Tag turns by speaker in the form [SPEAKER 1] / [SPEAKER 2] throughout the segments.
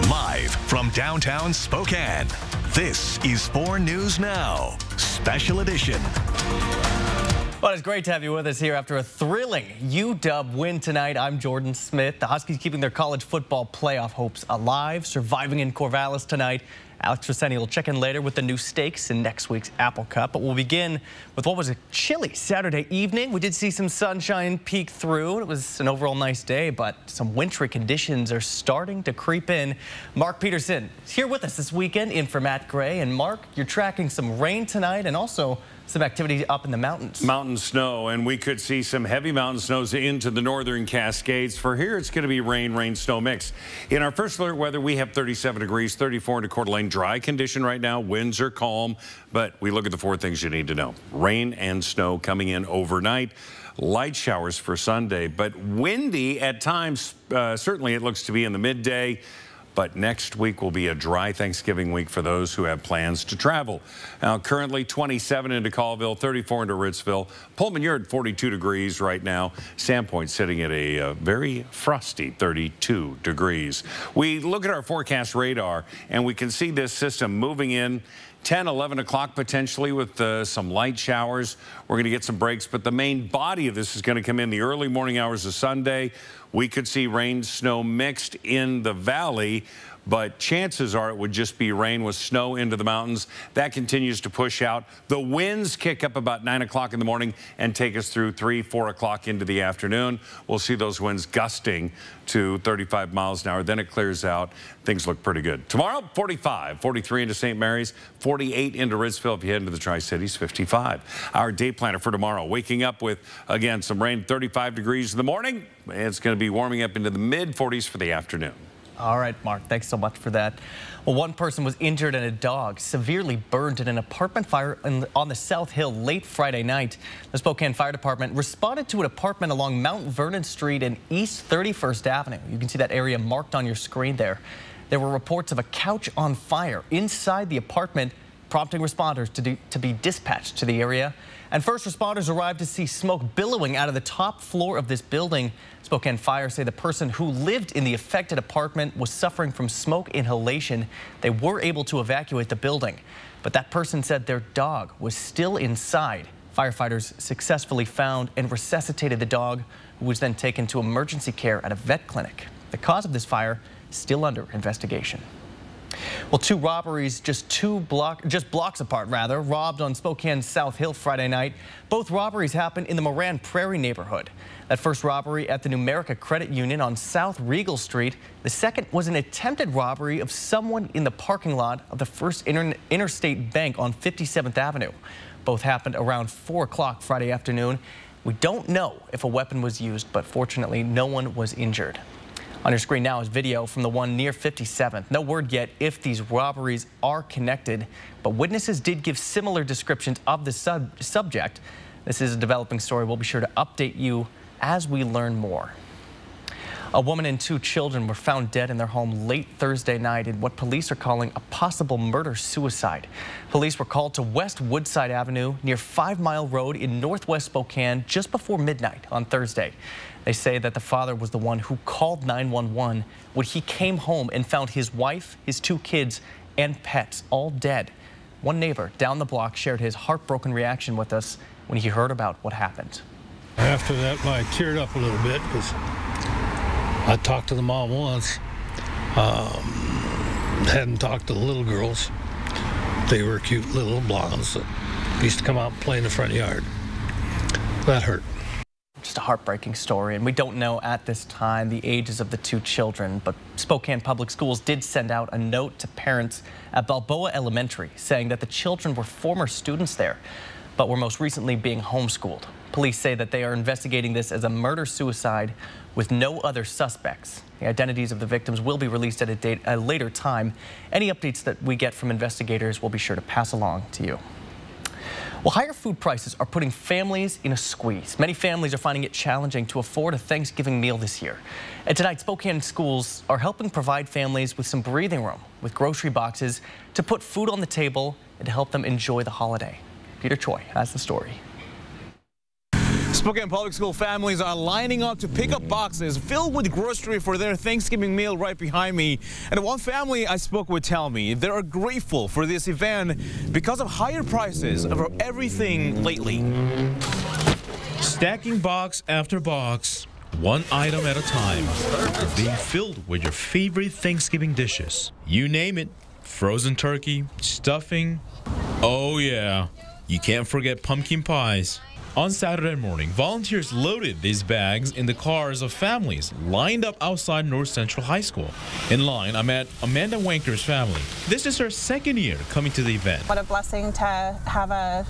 [SPEAKER 1] Live from downtown Spokane, this is 4 News Now, Special Edition.
[SPEAKER 2] Well, it's great to have you with us here after a thrilling UW win tonight. I'm Jordan Smith. The Huskies keeping their college football playoff hopes alive, surviving in Corvallis tonight. Alex Trisseni will check in later with the new stakes in next week's Apple Cup. But we'll begin with what was a chilly Saturday evening. We did see some sunshine peek through. It was an overall nice day, but some wintry conditions are starting to creep in. Mark Peterson is here with us this weekend in for Matt Gray. And Mark, you're tracking some rain tonight and also some activity up in the mountains.
[SPEAKER 3] Mountain snow, and we could see some heavy mountain snows into the northern Cascades. For here, it's going to be rain, snow mix. In our first alert weather, we have 37 degrees, 34 in Coeur d'Alene. Dry condition right now. Winds are calm, but we look at the 4 things you need to know. Rain and snow coming in overnight. Light showers for Sunday, but windy at times. Certainly, it looks to be in the midday. But next week will be a dry Thanksgiving week for those who have plans to travel. Now, currently 27 into Colville, 34 into Ritzville. Pullman, you're at 42 degrees right now. Sandpoint sitting at a very frosty 32 degrees. We look at our forecast radar, and we can see this system moving in 10, 11 o'clock potentially with some light showers. We're going to get some breaks, but the main body of this is going to come in the early morning hours of Sunday. We could see rain, snow mixed in the valley, but chances are it would just be rain with snow into the mountains. That continues to push out. The winds kick up about 9 o'clock in the morning and take us through 3, 4 o'clock into the afternoon. We'll see those winds gusting to 35 miles an hour. Then it clears out. Things look pretty good. Tomorrow, 45, 43 into St. Mary's, 48 into Ritzville. If you head into the Tri-Cities, 55. Our day planner for tomorrow, waking up with, again, some rain, 35 degrees in the morning. It's going to be warming up into the mid-40s for the afternoon.
[SPEAKER 2] All right, Mark, thanks so much for that. Well, one person was injured and a dog severely burned in an apartment fire on the South Hill late Friday night. The Spokane Fire Department responded to an apartment along Mount Vernon Street and East 31st Avenue. You can see that area marked on your screen there. There were reports of a couch on fire inside the apartment, prompting responders to be dispatched to the area. And first responders arrived to see smoke billowing out of the top floor of this building. Spokane Fire say the person who lived in the affected apartment was suffering from smoke inhalation. They were able to evacuate the building, but that person said their dog was still inside. Firefighters successfully found and resuscitated the dog, who was then taken to emergency care at a vet clinic. The cause of this fire is still under investigation. Well, 2 robberies just blocks apart, robbed on Spokane's South Hill Friday night. Both robberies happened in the Moran Prairie neighborhood. That first robbery at the Numerica Credit Union on South Regal Street. The second was an attempted robbery of someone in the parking lot of the First Interstate Bank on 57th Avenue. Both happened around 4 o'clock Friday afternoon. We don't know if a weapon was used, but fortunately no one was injured. On your screen now is video from the one near 57th. No word yet if these robberies are connected, but witnesses did give similar descriptions of the subject. This is a developing story. We'll be sure to update you as we learn more. A woman and 2 children were found dead in their home late Thursday night in what police are calling a possible murder-suicide. Police were called to West Woodside Avenue near 5 Mile Road in northwest Spokane just before midnight on Thursday. They say that the father was the one who called 911 when he came home and found his wife, his 2 kids, and pets all dead. One neighbor down the block shared his heartbroken reaction with us when he heard about what happened.
[SPEAKER 4] After that, I teared up a little bit because I talked to the mom once. Hadn't talked to the little girls. They were cute little blondes that used to come out and play in the front yard. That hurt.
[SPEAKER 2] Just a heartbreaking story, and we don't know at this time the ages of the 2 children, but Spokane Public Schools did send out a note to parents at Balboa Elementary saying that the children were former students there, but were most recently being homeschooled. Police say that they are investigating this as a murder-suicide with no other suspects. The identities of the victims will be released at a later time. Any updates that we get from investigators will be sure to pass along to you. Well, higher food prices are putting families in a squeeze. Many families are finding it challenging to afford a Thanksgiving meal this year. And tonight, Spokane schools are helping provide families with some breathing room with grocery boxes to put food on the table and to help them enjoy the holiday. Peter Choi has the story.
[SPEAKER 5] Spokane Public School families are lining up to pick up boxes filled with grocery for their Thanksgiving meal right behind me. And one family I spoke with tell me they are grateful for this event because of higher prices of everything lately. Stacking box after box, one item at a time, being filled with your favorite Thanksgiving dishes. You name it, frozen turkey, stuffing. Oh yeah, you can't forget pumpkin pies. On Saturday morning, volunteers loaded these bags in the cars of families lined up outside North Central High School. In line, I met Amanda Wanker's family. This is her second year coming to the event.
[SPEAKER 6] What a blessing to have a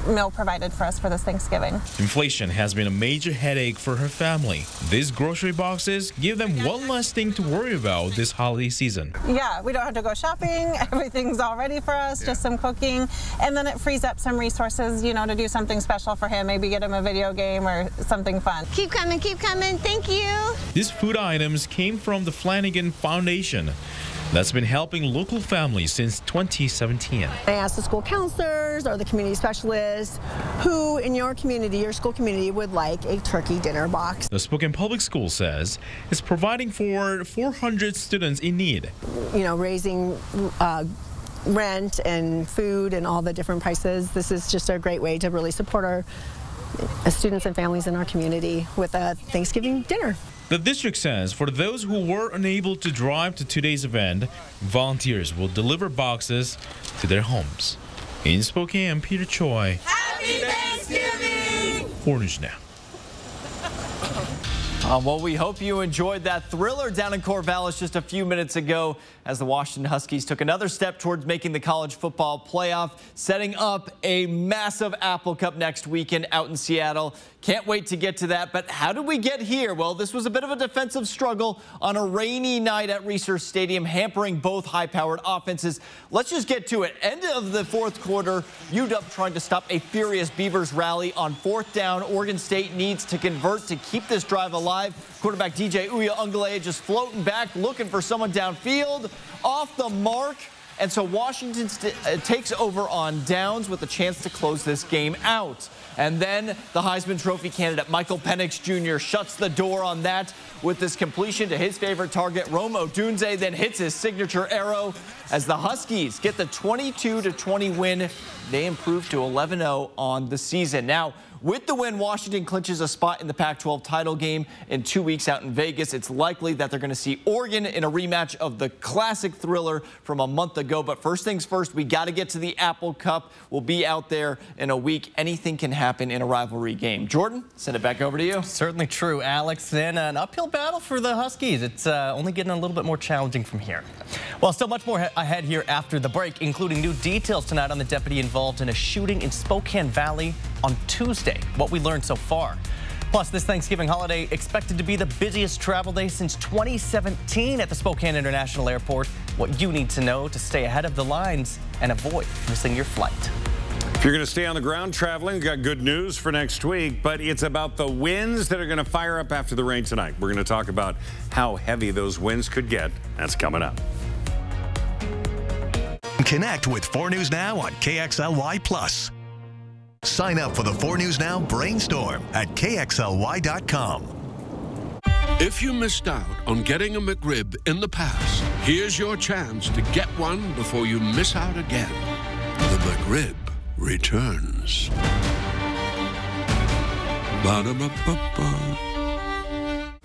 [SPEAKER 6] meal provided for us for this Thanksgiving.
[SPEAKER 5] Inflation has been a major headache for her family. These grocery boxes give them one less thing to worry about this holiday season.
[SPEAKER 6] Yeah, we don't have to go shopping. Everything's all ready for us, just some cooking. And then it frees up some resources, you know, to do something special for him. Maybe get him a video game or something fun.
[SPEAKER 7] Keep coming, thank you.
[SPEAKER 5] These food items came from the Flanagan Foundation that's been helping local families since 2017.
[SPEAKER 8] I asked the school counselors or the community specialists who in your community, your school community, would like a turkey dinner box.
[SPEAKER 5] The Spokane Public School says it's providing for 400 students in need.
[SPEAKER 8] You know, raising rent and food and all the different prices. This is just a great way to really support our students and families in our community with a Thanksgiving dinner.
[SPEAKER 5] The district says for those who were unable to drive to today's event, volunteers will deliver boxes to their homes. In Spokane, Peter Choi.
[SPEAKER 7] Happy Thanksgiving!
[SPEAKER 5] 4 News Now.
[SPEAKER 2] Well, we hope you enjoyed that thriller down in Corvallis just a few minutes ago as the Washington Huskies took another step towards making the college football playoff, setting up a massive Apple Cup next weekend out in Seattle. Can't wait to get to that. But how did we get here? Well, this was a bit of a defensive struggle on a rainy night at Research Stadium, hampering both high-powered offenses. Let's just get to it. End of the fourth quarter, UW trying to stop a furious Beavers rally on 4th down. Oregon State needs to convert to keep this drive alive. Quarterback DJ Uiagalelei just floating back, looking for someone downfield, off the mark. And so Washington takes over on downs with a chance to close this game out. And then the Heisman Trophy candidate Michael Penix Jr. shuts the door on that with this completion to his favorite target, Rome Odunze, then hits his signature arrow as the Huskies get the 22-20 win. They improve to 11-0 on the season. Now, with the win, Washington clinches a spot in the Pac-12 title game in 2 weeks out in Vegas. It's likely that they're going to see Oregon in a rematch of the classic thriller from a month ago. But first things first, we got to get to the Apple Cup. We'll be out there in a week. Anything can happen in a rivalry game. Jordan, send it back over to you. Certainly true, Alex. And an uphill battle for the Huskies. It's only getting a little bit more challenging from here. Well, still much more ahead here after the break, including new details tonight on the deputy involved in a shooting in Spokane Valley on Tuesday. What we learned so far. Plus, this Thanksgiving holiday expected to be the busiest travel day since 2017 at the Spokane International Airport. What you need to know to stay ahead of the lines and avoid missing your flight.
[SPEAKER 3] If you're going to stay on the ground traveling, we've got good news for next week, but it's about the winds that are going to fire up after the rain tonight. We're going to talk about how heavy those winds could get. That's coming up.
[SPEAKER 1] Connect with 4 News Now on KXLY+. Sign up for the 4 News Now Brainstorm at KXLY.com.
[SPEAKER 9] If you missed out on getting a McRib in the past, here's your chance to get one before you miss out again. The McRib returns. Ba-da-ba-ba-ba.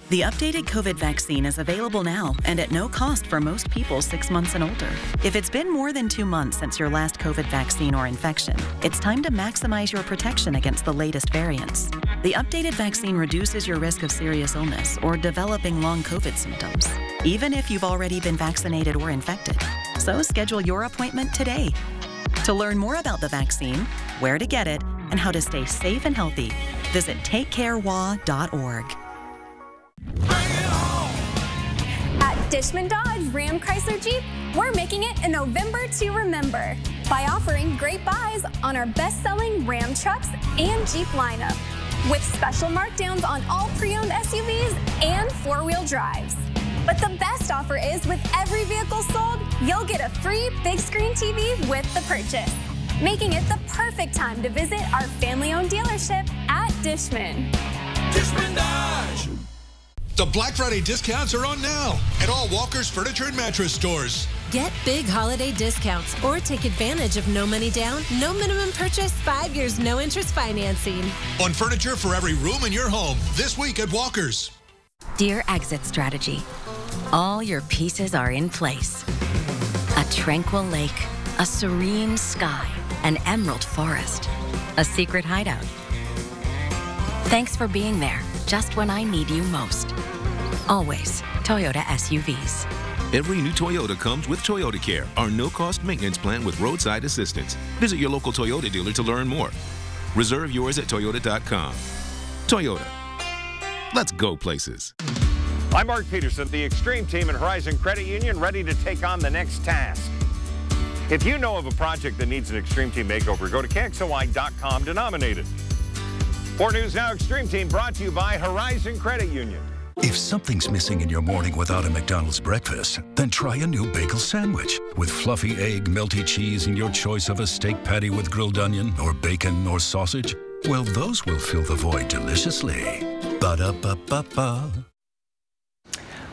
[SPEAKER 10] The updated COVID vaccine is available now and at no cost for most people 6 months and older. If it's been more than 2 months since your last COVID vaccine or infection, it's time to maximize your protection against the latest variants. The updated vaccine reduces your risk of serious illness or developing long COVID symptoms, even if you've already been vaccinated or infected. So schedule your appointment today. To learn more about the vaccine, where to get it, and how to stay safe and healthy, visit takecarewa.org.
[SPEAKER 11] At Dishman Dodge Ram Chrysler Jeep, we're making it a November to remember by offering great buys on our best-selling Ram trucks and Jeep lineup, with special markdowns on all pre-owned SUVs and four-wheel drives. But the best offer is with every vehicle sold, you'll get a free big screen TV with the purchase, making it the perfect time to visit our family-owned dealership at Dishman.
[SPEAKER 12] Dishman Dodge! The Black Friday discounts are on now at all Walker's Furniture and Mattress stores.
[SPEAKER 13] Get big holiday discounts or take advantage of no money down, no minimum purchase, 5 years, no interest financing.
[SPEAKER 12] On furniture for every room in your home this week at Walker's.
[SPEAKER 14] Dear Exit Strategy, all your pieces are in place. A tranquil lake, a serene sky, an emerald forest, a secret hideout. Thanks for being there just when I need you most. Always Toyota SUVs.
[SPEAKER 15] Every new Toyota comes with Toyota Care, our no-cost maintenance plan with roadside assistance. Visit your local Toyota dealer to learn more. Reserve yours at Toyota.com. Toyota. Let's go places.
[SPEAKER 3] I'm Mark Peterson, the Extreme Team and Horizon Credit Union, ready to take on the next task. If you know of a project that needs an Extreme Team makeover, go to KXLY.com to nominate it. 4 News Now Extreme Team brought to you by Horizon Credit Union.
[SPEAKER 16] If something's missing in your morning without a McDonald's breakfast, then try a new bagel sandwich with fluffy egg, melty cheese, and your choice of a steak patty with grilled onion or bacon or sausage. Well, those will fill the void deliciously. Ba-da-ba-ba-ba.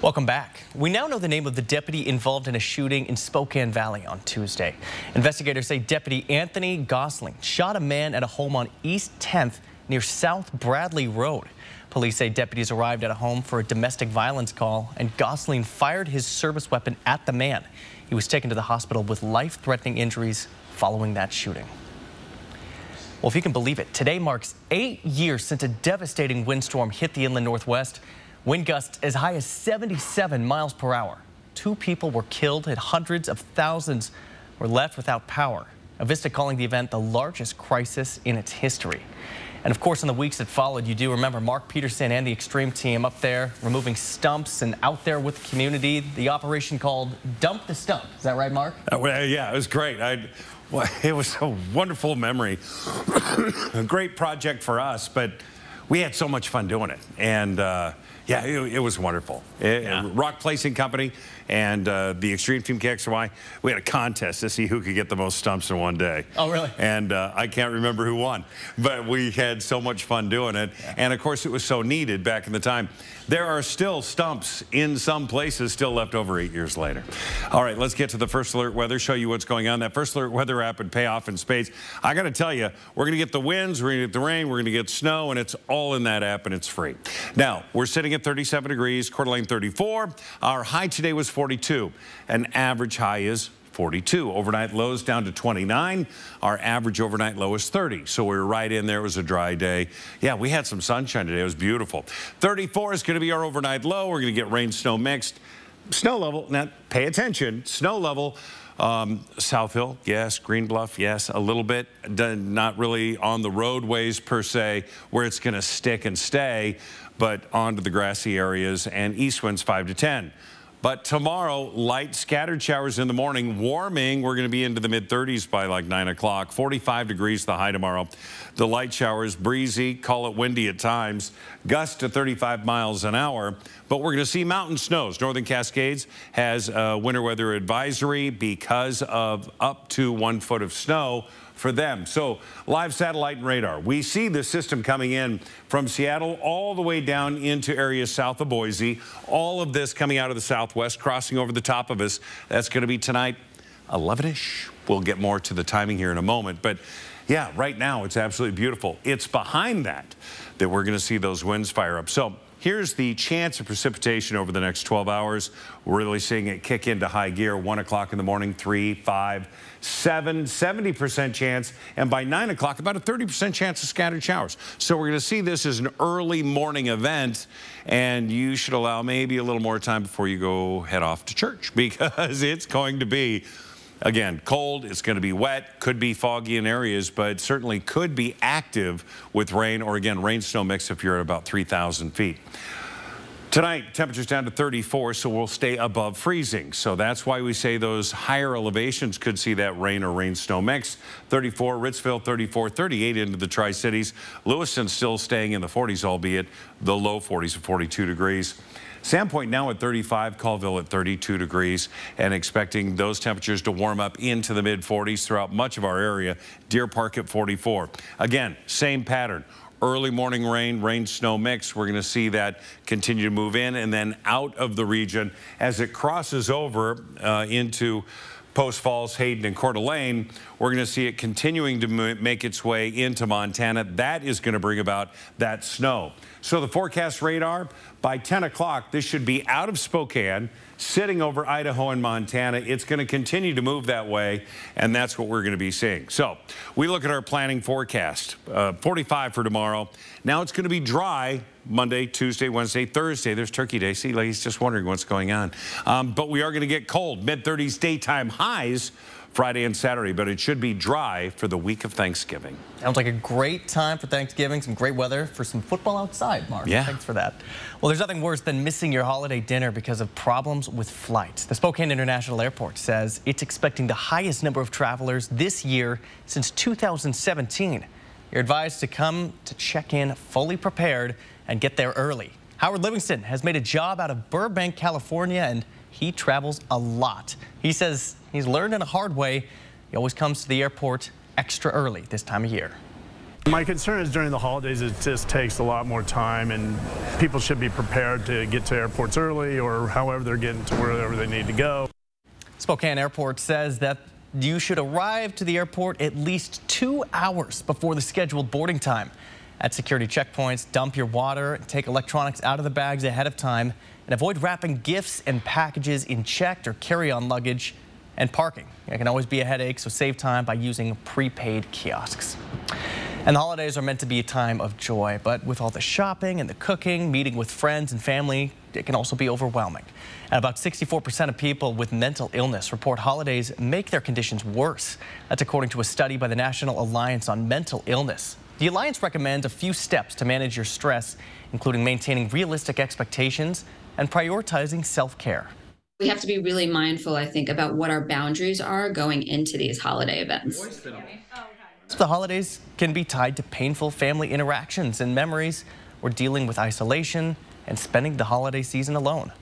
[SPEAKER 2] Welcome back. We now know the name of the deputy involved in a shooting in Spokane Valley on Tuesday. Investigators say Deputy Anthony Gosling shot a man at a home on East 10th near South Bradley Road. Police say deputies arrived at a home for a domestic violence call, and Gosling fired his service weapon at the man. He was taken to the hospital with life-threatening injuries following that shooting. Well, if you can believe it, today marks 8 years since a devastating windstorm hit the inland Northwest. Wind gusts as high as 77 miles per hour. 2 people were killed and hundreds of thousands were left without power. Avista calling the event the largest crisis in its history. And of course, in the weeks that followed, you do remember Mark Peterson and the Extreme Team up there removing stumps and out there with the community. The operation called Dump the Stump. Is that right, Mark?
[SPEAKER 3] Well, yeah, it was great. It was a wonderful memory. A great project for us, but we had so much fun doing it. And yeah, it was wonderful. Rock Placing Company and the Extreme Team KXLY, we had a contest to see who could get the most stumps in one day.
[SPEAKER 2] Oh, really?
[SPEAKER 3] And I can't remember who won, but we had so much fun doing it. Yeah. And of course, it was so needed back in the time. There are still stumps in some places still left over 8 years later. All right, let's get to the First Alert Weather, show you what's going on. That First Alert Weather app would pay off in spades. I got to tell you, we're going to get the winds, we're going to get the rain, we're going to get snow, and it's all in that app, and it's free. Now, we're sitting at 37 degrees, Coeur d'Alene 34. Our high today was 42. An average high is 42. Overnight lows down to 29. Our average overnight low is 30. So we were right in there. It was a dry day. Yeah, we had some sunshine today. It was beautiful. 34 is going to be our overnight low. We're going to get rain, snow mixed. Snow level, now pay attention. Snow level, South Hill, yes. Green Bluff, yes. A little bit. Not really on the roadways per se where it's going to stick and stay, but onto the grassy areas, and east winds 5 to 10. But tomorrow, light scattered showers in the morning, warming. We're going to be into the mid-30s by like 9 o'clock. 45 degrees the high tomorrow. The light showers, breezy, call it windy at times, gusts to 35 miles an hour. But we're going to see mountain snows. Northern Cascades has a winter weather advisory because of up to 1 foot of snow for them. So live satellite and radar. We see the system coming in from Seattle all the way down into areas south of Boise. All of this coming out of the southwest, crossing over the top of us. That's going to be tonight, 11-ish. We'll get more to the timing here in a moment. But yeah, right now it's absolutely beautiful. It's behind that we're going to see those winds fire up. So here's the chance of precipitation over the next 12 hours. We're really seeing it kick into high gear. 1 o'clock in the morning, 3, 5, 7, 70% chance. And by 9 o'clock, about a 30% chance of scattered showers. So we're going to see this as an early morning event. And you should allow maybe a little more time before you go head off to church, because it's going to be, again, cold. It's going to be wet, could be foggy in areas, but certainly could be active with rain, or again, rain snow mix if you're at about 3,000 feet. Tonight, temperatures down to 34, so we'll stay above freezing. So that's why we say those higher elevations could see that rain or rain snow mix. 34, Ritzville 34, 38 into the Tri-Cities. Lewiston still staying in the 40s, albeit the low 40s of 42 degrees. Sandpoint now at 35, Colville at 32 degrees, and expecting those temperatures to warm up into the mid-40s throughout much of our area. Deer Park at 44. Again, same pattern. early morning rain, snow mix. We're going to see that continue to move in and then out of the region as it crosses over into Post Falls, Hayden, and Coeur d'Alene. We're going to see it continuing to make its way into Montana. That is going to bring about that snow. So the forecast radar, by 10 o'clock, this should be out of Spokane, sitting over Idaho and Montana. It's going to continue to move that way, and that's what we're going to be seeing. So we look at our planning forecast. 45 for tomorrow. Now it's going to be dry Monday, Tuesday, Wednesday, Thursday. There's Turkey Day. See, like he's just wondering what's going on. But we are going to get cold, mid-30s daytime highs Friday and Saturday, but it should be dry for the week of Thanksgiving.
[SPEAKER 2] Sounds like a great time for Thanksgiving. Some great weather for some football outside, Mark.
[SPEAKER 3] Yeah.
[SPEAKER 2] Thanks for that. Well, there's nothing worse than missing your holiday dinner because of problems with flights. The Spokane International Airport says it's expecting the highest number of travelers this year since 2017. You're advised to come to check in fully prepared and get there early. Howard Livingston has made a job out of Burbank, California, and he travels a lot. He says he's learned in a hard way. He always comes to the airport extra early this time of year.
[SPEAKER 17] My concern is during the holidays it just takes a lot more time, and people should be prepared to get to airports early or however they're getting to wherever they need to go.
[SPEAKER 2] Spokane Airport says that you should arrive to the airport at least 2 hours before the scheduled boarding time. At security checkpoints, dump your water and take electronics out of the bags ahead of time, and avoid wrapping gifts and packages in checked or carry-on luggage. And parking. It can always be a headache, so save time by using prepaid kiosks. And the holidays are meant to be a time of joy, but with all the shopping and the cooking, meeting with friends and family, it can also be overwhelming. And about 64% of people with mental illness report holidays make their conditions worse. That's according to a study by the National Alliance on Mental Illness. The Alliance recommends a few steps to manage your stress, including maintaining realistic expectations and prioritizing self-care.
[SPEAKER 18] We have to be really mindful, I think, about what our boundaries are going into these holiday events.
[SPEAKER 2] The holidays can be tied to painful family interactions and memories, or dealing with isolation and spending the holiday season alone.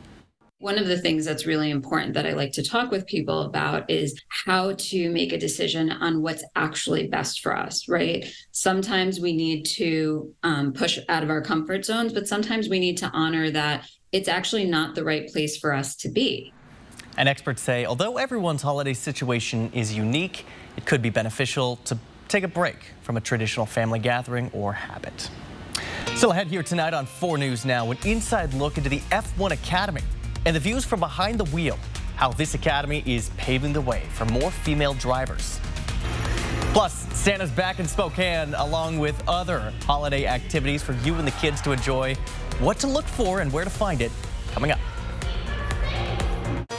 [SPEAKER 18] One of the things that's really important that I like to talk with people about is how to make a decision on what's actually best for us, right? Sometimes we need to push out of our comfort zones, but sometimes we need to honor that it's actually not the right place for us to be.
[SPEAKER 2] And experts say, although everyone's holiday situation is unique, it could be beneficial to take a break from a traditional family gathering or habit. Still ahead here tonight on 4 News Now, an inside look into the F1 Academy and the views from behind the wheel, how this academy is paving the way for more female drivers. Plus, Santa's back in Spokane, along with other holiday activities for you and the kids to enjoy. What to look for and where to find it, coming up.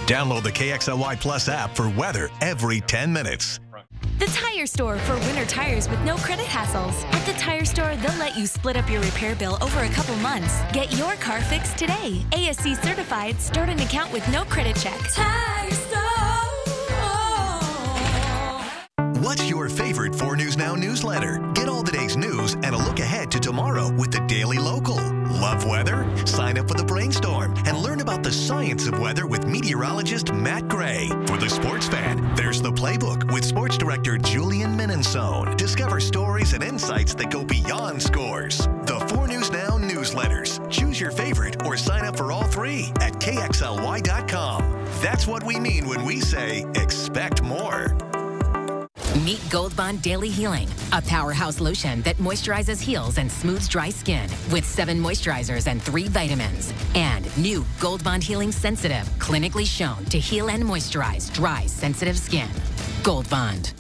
[SPEAKER 1] Download the KXLY Plus app for weather every 10 minutes.
[SPEAKER 19] The Tire Store for winter tires with no credit hassles. At the Tire Store, they'll let you split up your repair bill over a couple months. Get your car fixed today. ASC certified, start an account with no credit check. Tire Store.
[SPEAKER 1] What's your favorite 4 News Now newsletter? Get all the day's news and a look ahead to tomorrow with the Daily Local. Love weather? Sign up for the Brainstorm and learn about the science of weather with meteorologist Matt Gray. For the sports fan, there's the Playbook with sports director Julian Minensone. Discover stories and insights that go beyond scores. The 4 News Now newsletters. Choose your favorite or sign up for all 3 at KXLY.com. That's what we mean when we say expect more.
[SPEAKER 20] Meet Gold Bond Daily Healing, a powerhouse lotion that moisturizes, heals, and smooths dry skin with 7 moisturizers and 3 vitamins. And new Gold Bond Healing Sensitive, clinically shown to heal and moisturize dry, sensitive skin. Gold Bond.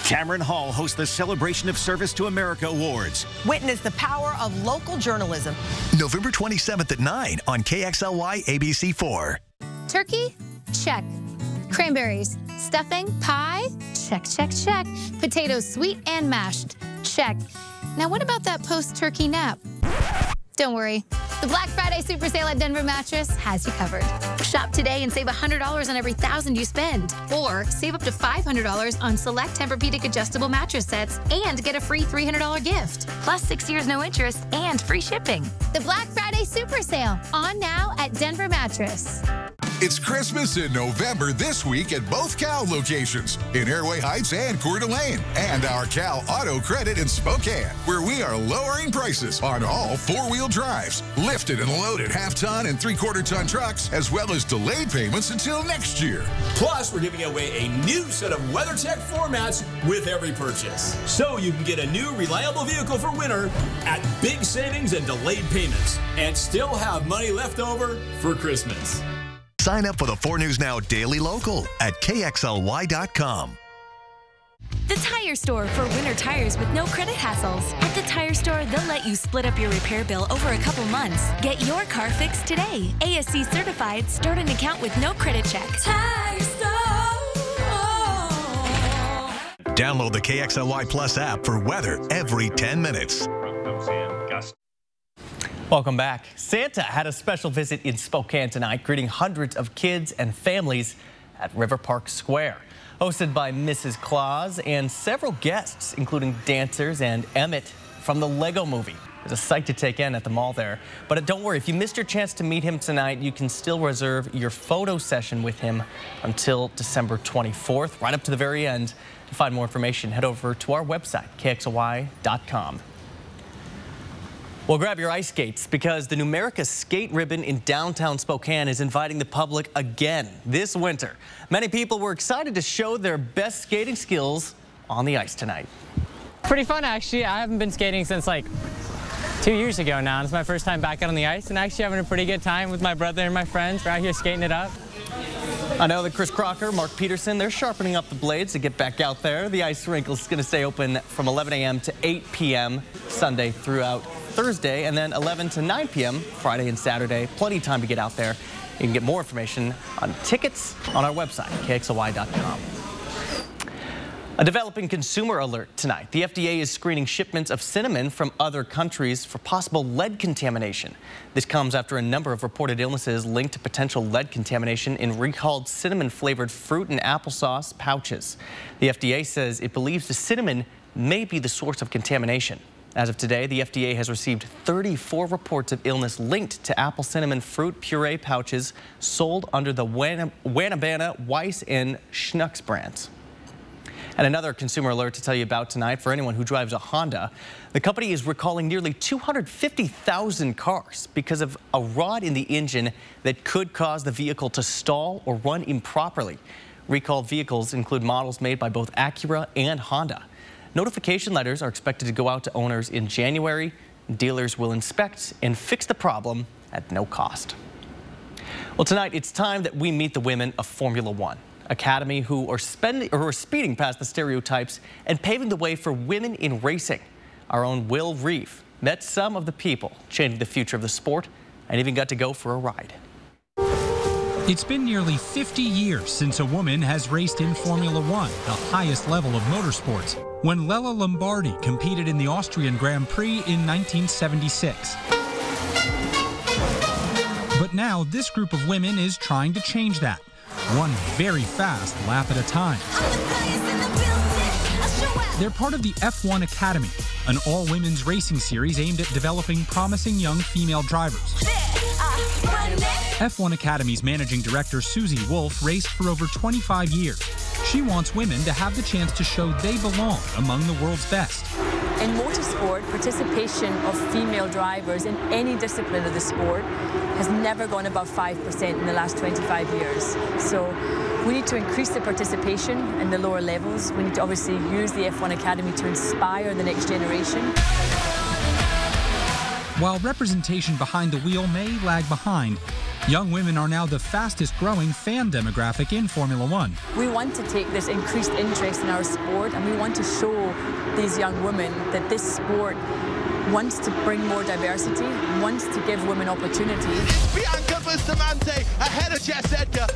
[SPEAKER 21] Cameron Hall hosts the Celebration of Service to America Awards.
[SPEAKER 22] Witness the power of local journalism.
[SPEAKER 1] November 27th at 9 on KXLY ABC4.
[SPEAKER 23] Turkey? Check. Cranberries. Stuffing? Pie? Check, check, check. Potatoes sweet and mashed? Check. Now what about that post-turkey nap? Don't worry. The Black Friday Super Sale at Denver Mattress has you covered. Shop today and save $100 on every $1,000 you spend. Or save up to $500 on select Tempur-Pedic adjustable mattress sets and get a free $300 gift. Plus 6 years no interest and free shipping. The Black Friday Super Sale on now at Denver Mattress.
[SPEAKER 12] It's Christmas in November this week at both Cal locations in Airway Heights and Coeur d'Alene, and our Cal Auto Credit in Spokane, where we are lowering prices on all four-wheel drives, lifted and loaded half-ton and three-quarter-ton trucks, as well as delayed payments until next year.
[SPEAKER 4] Plus, we're giving away a new set of WeatherTech floor mats with every purchase, so you can get a new reliable vehicle for winter at big savings and delayed payments, and still have money left over for Christmas.
[SPEAKER 1] Sign up for the 4 News Now Daily Local at KXLY.com.
[SPEAKER 19] The Tire Store for winter tires with no credit hassles. At the Tire Store, they'll let you split up your repair bill over a couple months. Get your car fixed today. ASC certified, start an account with no credit check. Tire Store.
[SPEAKER 1] Download the KXLY Plus app for weather every 10 minutes.
[SPEAKER 2] Welcome back. Santa had a special visit in Spokane tonight, greeting hundreds of kids and families at River Park Square. Hosted by Mrs. Claus and several guests, including dancers and Emmett from the Lego Movie. There's a sight to take in at the mall there. But don't worry, if you missed your chance to meet him tonight, you can still reserve your photo session with him until December 24th, right up to the very end. To find more information, head over to our website, KXLY.com. Well, grab your ice skates because the Numerica Skate Ribbon in downtown Spokane is inviting the public again this winter. Many people were excited to show their best skating skills on the ice tonight.
[SPEAKER 6] Pretty fun, actually. I haven't been skating since like 2 years ago now. It's my first time back out on the ice and actually having a pretty good time with my brother and my friends. We're out here skating it up.
[SPEAKER 2] I know that Chris Crocker, Mark Peterson, they're sharpening up the blades to get back out there. The ice rink is going to stay open from 11 a.m. to 8 p.m. Sunday throughout Thursday, and then 11 to 9 p.m. Friday and Saturday. Plenty of time to get out there. You can get more information on tickets on our website, KXLY.com. A developing consumer alert tonight. The FDA is screening shipments of cinnamon from other countries for possible lead contamination. This comes after a number of reported illnesses linked to potential lead contamination in recalled cinnamon-flavored fruit and applesauce pouches. The FDA says it believes the cinnamon may be the source of contamination. As of today, the FDA has received 34 reports of illness linked to apple cinnamon fruit puree pouches sold under the Wanabana, Weiss, and Schnucks brands. And another consumer alert to tell you about tonight for anyone who drives a Honda. The company is recalling nearly 250,000 cars because of a rod in the engine that could cause the vehicle to stall or run improperly. Recalled vehicles include models made by both Acura and Honda. Notification letters are expected to go out to owners in January. Dealers will inspect and fix the problem at no cost. Well, tonight it's time that we meet the women of Formula One Academy who are speeding past the stereotypes and paving the way for women in racing. Our own Will Reeve met some of the people changing the future of the sport and even got to go for a ride.
[SPEAKER 8] It's been nearly 50 years since a woman has raced in Formula One, the highest level of motorsports, when Lella Lombardi competed in the Austrian Grand Prix in 1976. But now this group of women is trying to change that, one very fast lap at a time. They're part of the F1 Academy, an all-women's racing series aimed at developing promising young female drivers. F1 Academy's managing director Susie Wolf raced for over 25 years. She wants women to have the chance to show they belong among the world's best.
[SPEAKER 24] In motorsport, participation of female drivers in any discipline of the sport has never gone above 5% in the last 25 years. So we need to increase the participation in the lower levels. We need to obviously use the F1 Academy to inspire the next generation.
[SPEAKER 8] While representation behind the wheel may lag behind, young women are now the fastest growing fan demographic in Formula One.
[SPEAKER 24] We want to take this increased interest in our sport and we want to show these young women that this sport wants to bring more diversity, wants to give women opportunity.
[SPEAKER 25] Bianca Bustamante ahead of Jess Edgar.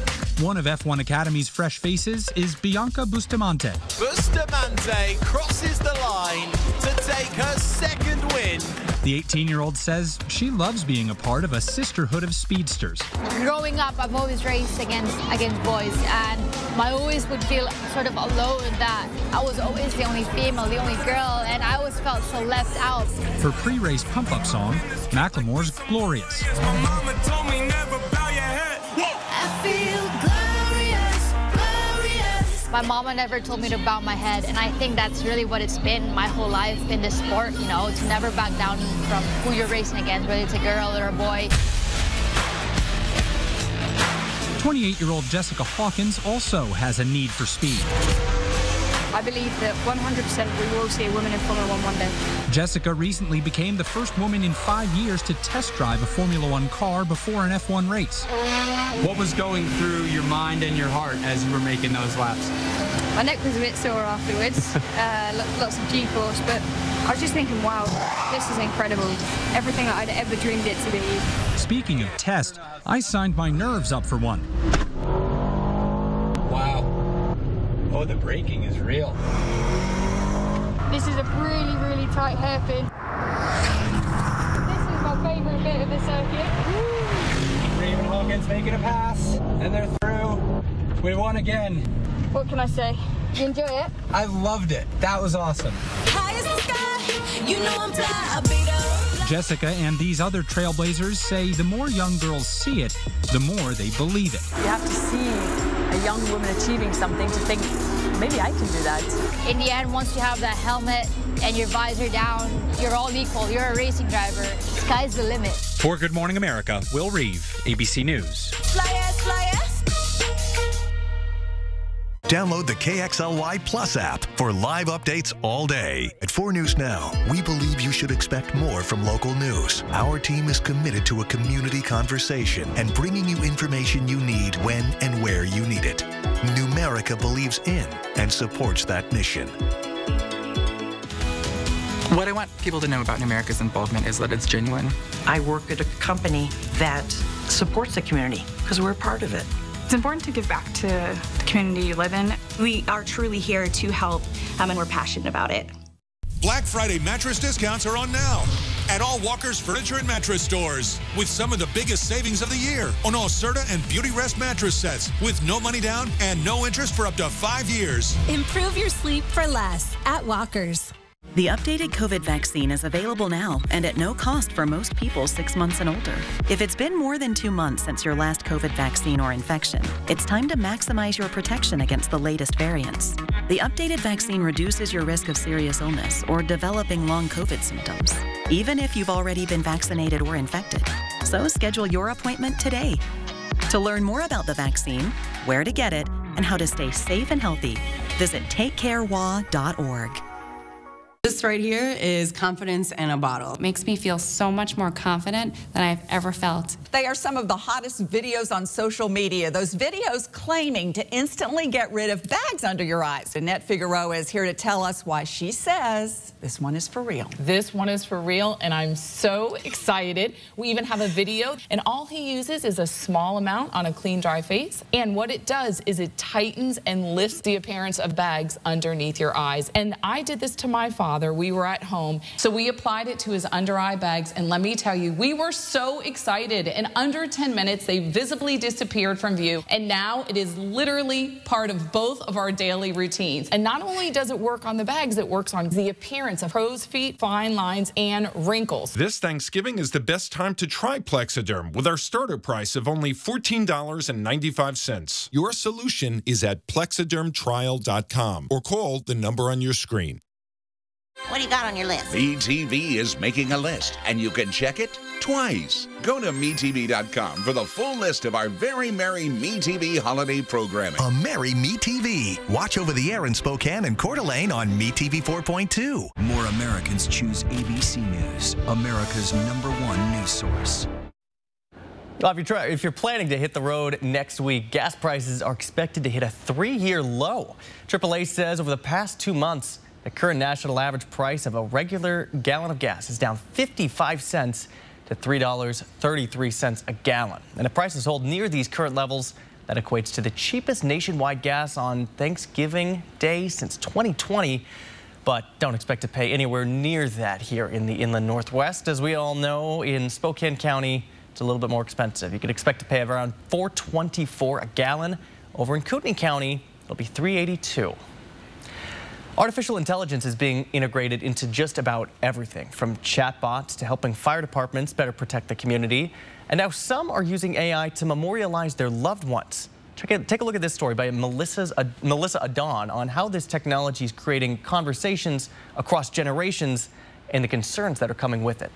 [SPEAKER 8] One of F1 Academy's fresh faces is Bianca Bustamante.
[SPEAKER 25] Bustamante crosses the line to take her second win
[SPEAKER 8] The 18-year-old says she loves being a part of a sisterhood of speedsters.
[SPEAKER 23] Growing up, I've always raced against boys, and I always would feel sort of alone that I was always the only female, the only girl, and I always felt so left out.
[SPEAKER 8] Her pre-race pump-up song, Macklemore's Glorious.
[SPEAKER 23] My mama told me never bow your head. I feel glorious, glorious. My mama never told me to bow my head, and I think that's really what it's been my whole life in this sport, you know, to never back down from who you're racing against, whether it's a girl or a boy.
[SPEAKER 8] 28-year-old Jessica Hawkins also has a need for speed.
[SPEAKER 5] I believe that 100% we will see a woman in Formula One day.
[SPEAKER 8] Jessica recently became the first woman in 5 years to test drive a Formula One car before an F1 race.
[SPEAKER 7] What was going through your mind and your heart as you were making those laps?
[SPEAKER 5] My neck was a bit sore afterwards, lots of G-force, but I was just thinking, wow, this is incredible. Everything I'd ever dreamed it to be.
[SPEAKER 8] Speaking of test, I signed my nerves up for one.
[SPEAKER 7] Wow. Oh, the braking is real.
[SPEAKER 5] This is a really, really tight hairpin. This is my favourite bit of the circuit.
[SPEAKER 7] Raven Hawkins making a pass, and they're through. We won again.
[SPEAKER 5] What can I say? You enjoy it?
[SPEAKER 7] I loved it. That was awesome.
[SPEAKER 23] High as the sky, you know I'm fly, I beat up.
[SPEAKER 8] Jessica and these other trailblazers say the more young girls see it, the more they believe it.
[SPEAKER 24] You have to see a young woman achieving something to think, maybe I can do that.
[SPEAKER 23] In the end, once you have that helmet and your visor down, you're all equal. You're a racing driver. Sky's the limit.
[SPEAKER 8] For Good Morning America, Will Reeve, ABC News.
[SPEAKER 23] Fly ass, fly ass.
[SPEAKER 1] Download the KXLY Plus app for live updates all day. At 4 News Now, we believe you should expect more from local news. Our team is committed to a community conversation and bringing you information you need when and where you need it. Numerica believes in and supports that mission.
[SPEAKER 9] What I want people to know about Numerica's involvement is that it's genuine.
[SPEAKER 10] I work at a company that supports the community because we're a part of it.
[SPEAKER 11] It's important to give back to the community you live in. We are truly here to help, and we're passionate about it.
[SPEAKER 26] Black Friday mattress discounts are on now at all Walker's Furniture and Mattress stores with some of the biggest savings of the year on all Serta and Beauty Rest mattress sets with no money down and no interest for up to 5 years.
[SPEAKER 13] Improve your sleep for less at Walker's.
[SPEAKER 14] The updated COVID vaccine is available now and at no cost for most people 6 months and older. If it's been more than 2 months since your last COVID vaccine or infection, it's time to maximize your protection against the latest variants. The updated vaccine reduces your risk of serious illness or developing long COVID symptoms, even if you've already been vaccinated or infected. So schedule your appointment today. To learn more about the vaccine, where to get it, and how to stay safe and healthy, visit takecarewa.org.
[SPEAKER 27] This right here is confidence in a bottle. It makes me feel so much more confident than I've ever felt.
[SPEAKER 28] They are some of the hottest videos on social media. Those videos claiming to instantly get rid of bags under your eyes. Annette Figueroa is here to tell us why she says this one is for real.
[SPEAKER 29] This one is for real, and I'm so excited. We even have a video, and all he uses is a small amount on a clean, dry face. And what it does is it tightens and lifts the appearance of bags underneath your eyes. And I did this to my father. We were at home, so we applied it to his under eye bags, and let me tell you, we were so excited. In under 10 minutes, they visibly disappeared from view, and now it is literally part of both of our daily routines. And not only does it work on the bags, it works on the appearance of crow's feet, fine lines, and wrinkles.
[SPEAKER 30] This Thanksgiving is the best time to try Plexiderm with our starter price of only $14.95. Your solution is at plexidermtrial.com or call the number on your screen.
[SPEAKER 31] What do you got on your list?
[SPEAKER 32] MeTV is making a list, and you can check it twice. Go to MeTV.com for the full list of our very merry MeTV holiday programming.
[SPEAKER 1] A merry MeTV. Watch over the air in Spokane and Coeur d'Alene on MeTV 4.2.
[SPEAKER 16] More Americans choose ABC News, America's #1 news source.
[SPEAKER 2] Well, if you're planning to hit the road next week, gas prices are expected to hit a 3-year low. AAA says over the past 2 months, the current national average price of a regular gallon of gas is down 55 cents to $3.33 a gallon. And if prices hold near these current levels, that equates to the cheapest nationwide gas on Thanksgiving Day since 2020. but don't expect to pay anywhere near that here in the inland Northwest. As we all know, in Spokane County, it's a little bit more expensive. You could expect to pay around $4.24 a gallon. Over in Kootenai County, it'll be $3.82. Artificial intelligence is being integrated into just about everything, from chatbots to helping fire departments better protect the community. And now some are using AI to memorialize their loved ones. Take a look at this story by Melissa Adon on how this technology is creating conversations across generations and the concerns that are coming with it.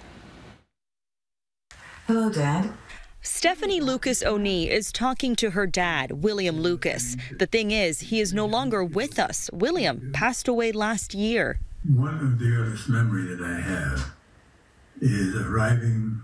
[SPEAKER 3] Hello, Dad.
[SPEAKER 4] Stephanie Lucas O'Neill is talking to her dad, William Lucas. The thing is, he is no longer with us. William passed away last year.
[SPEAKER 6] One of the earliest memories that I have is arriving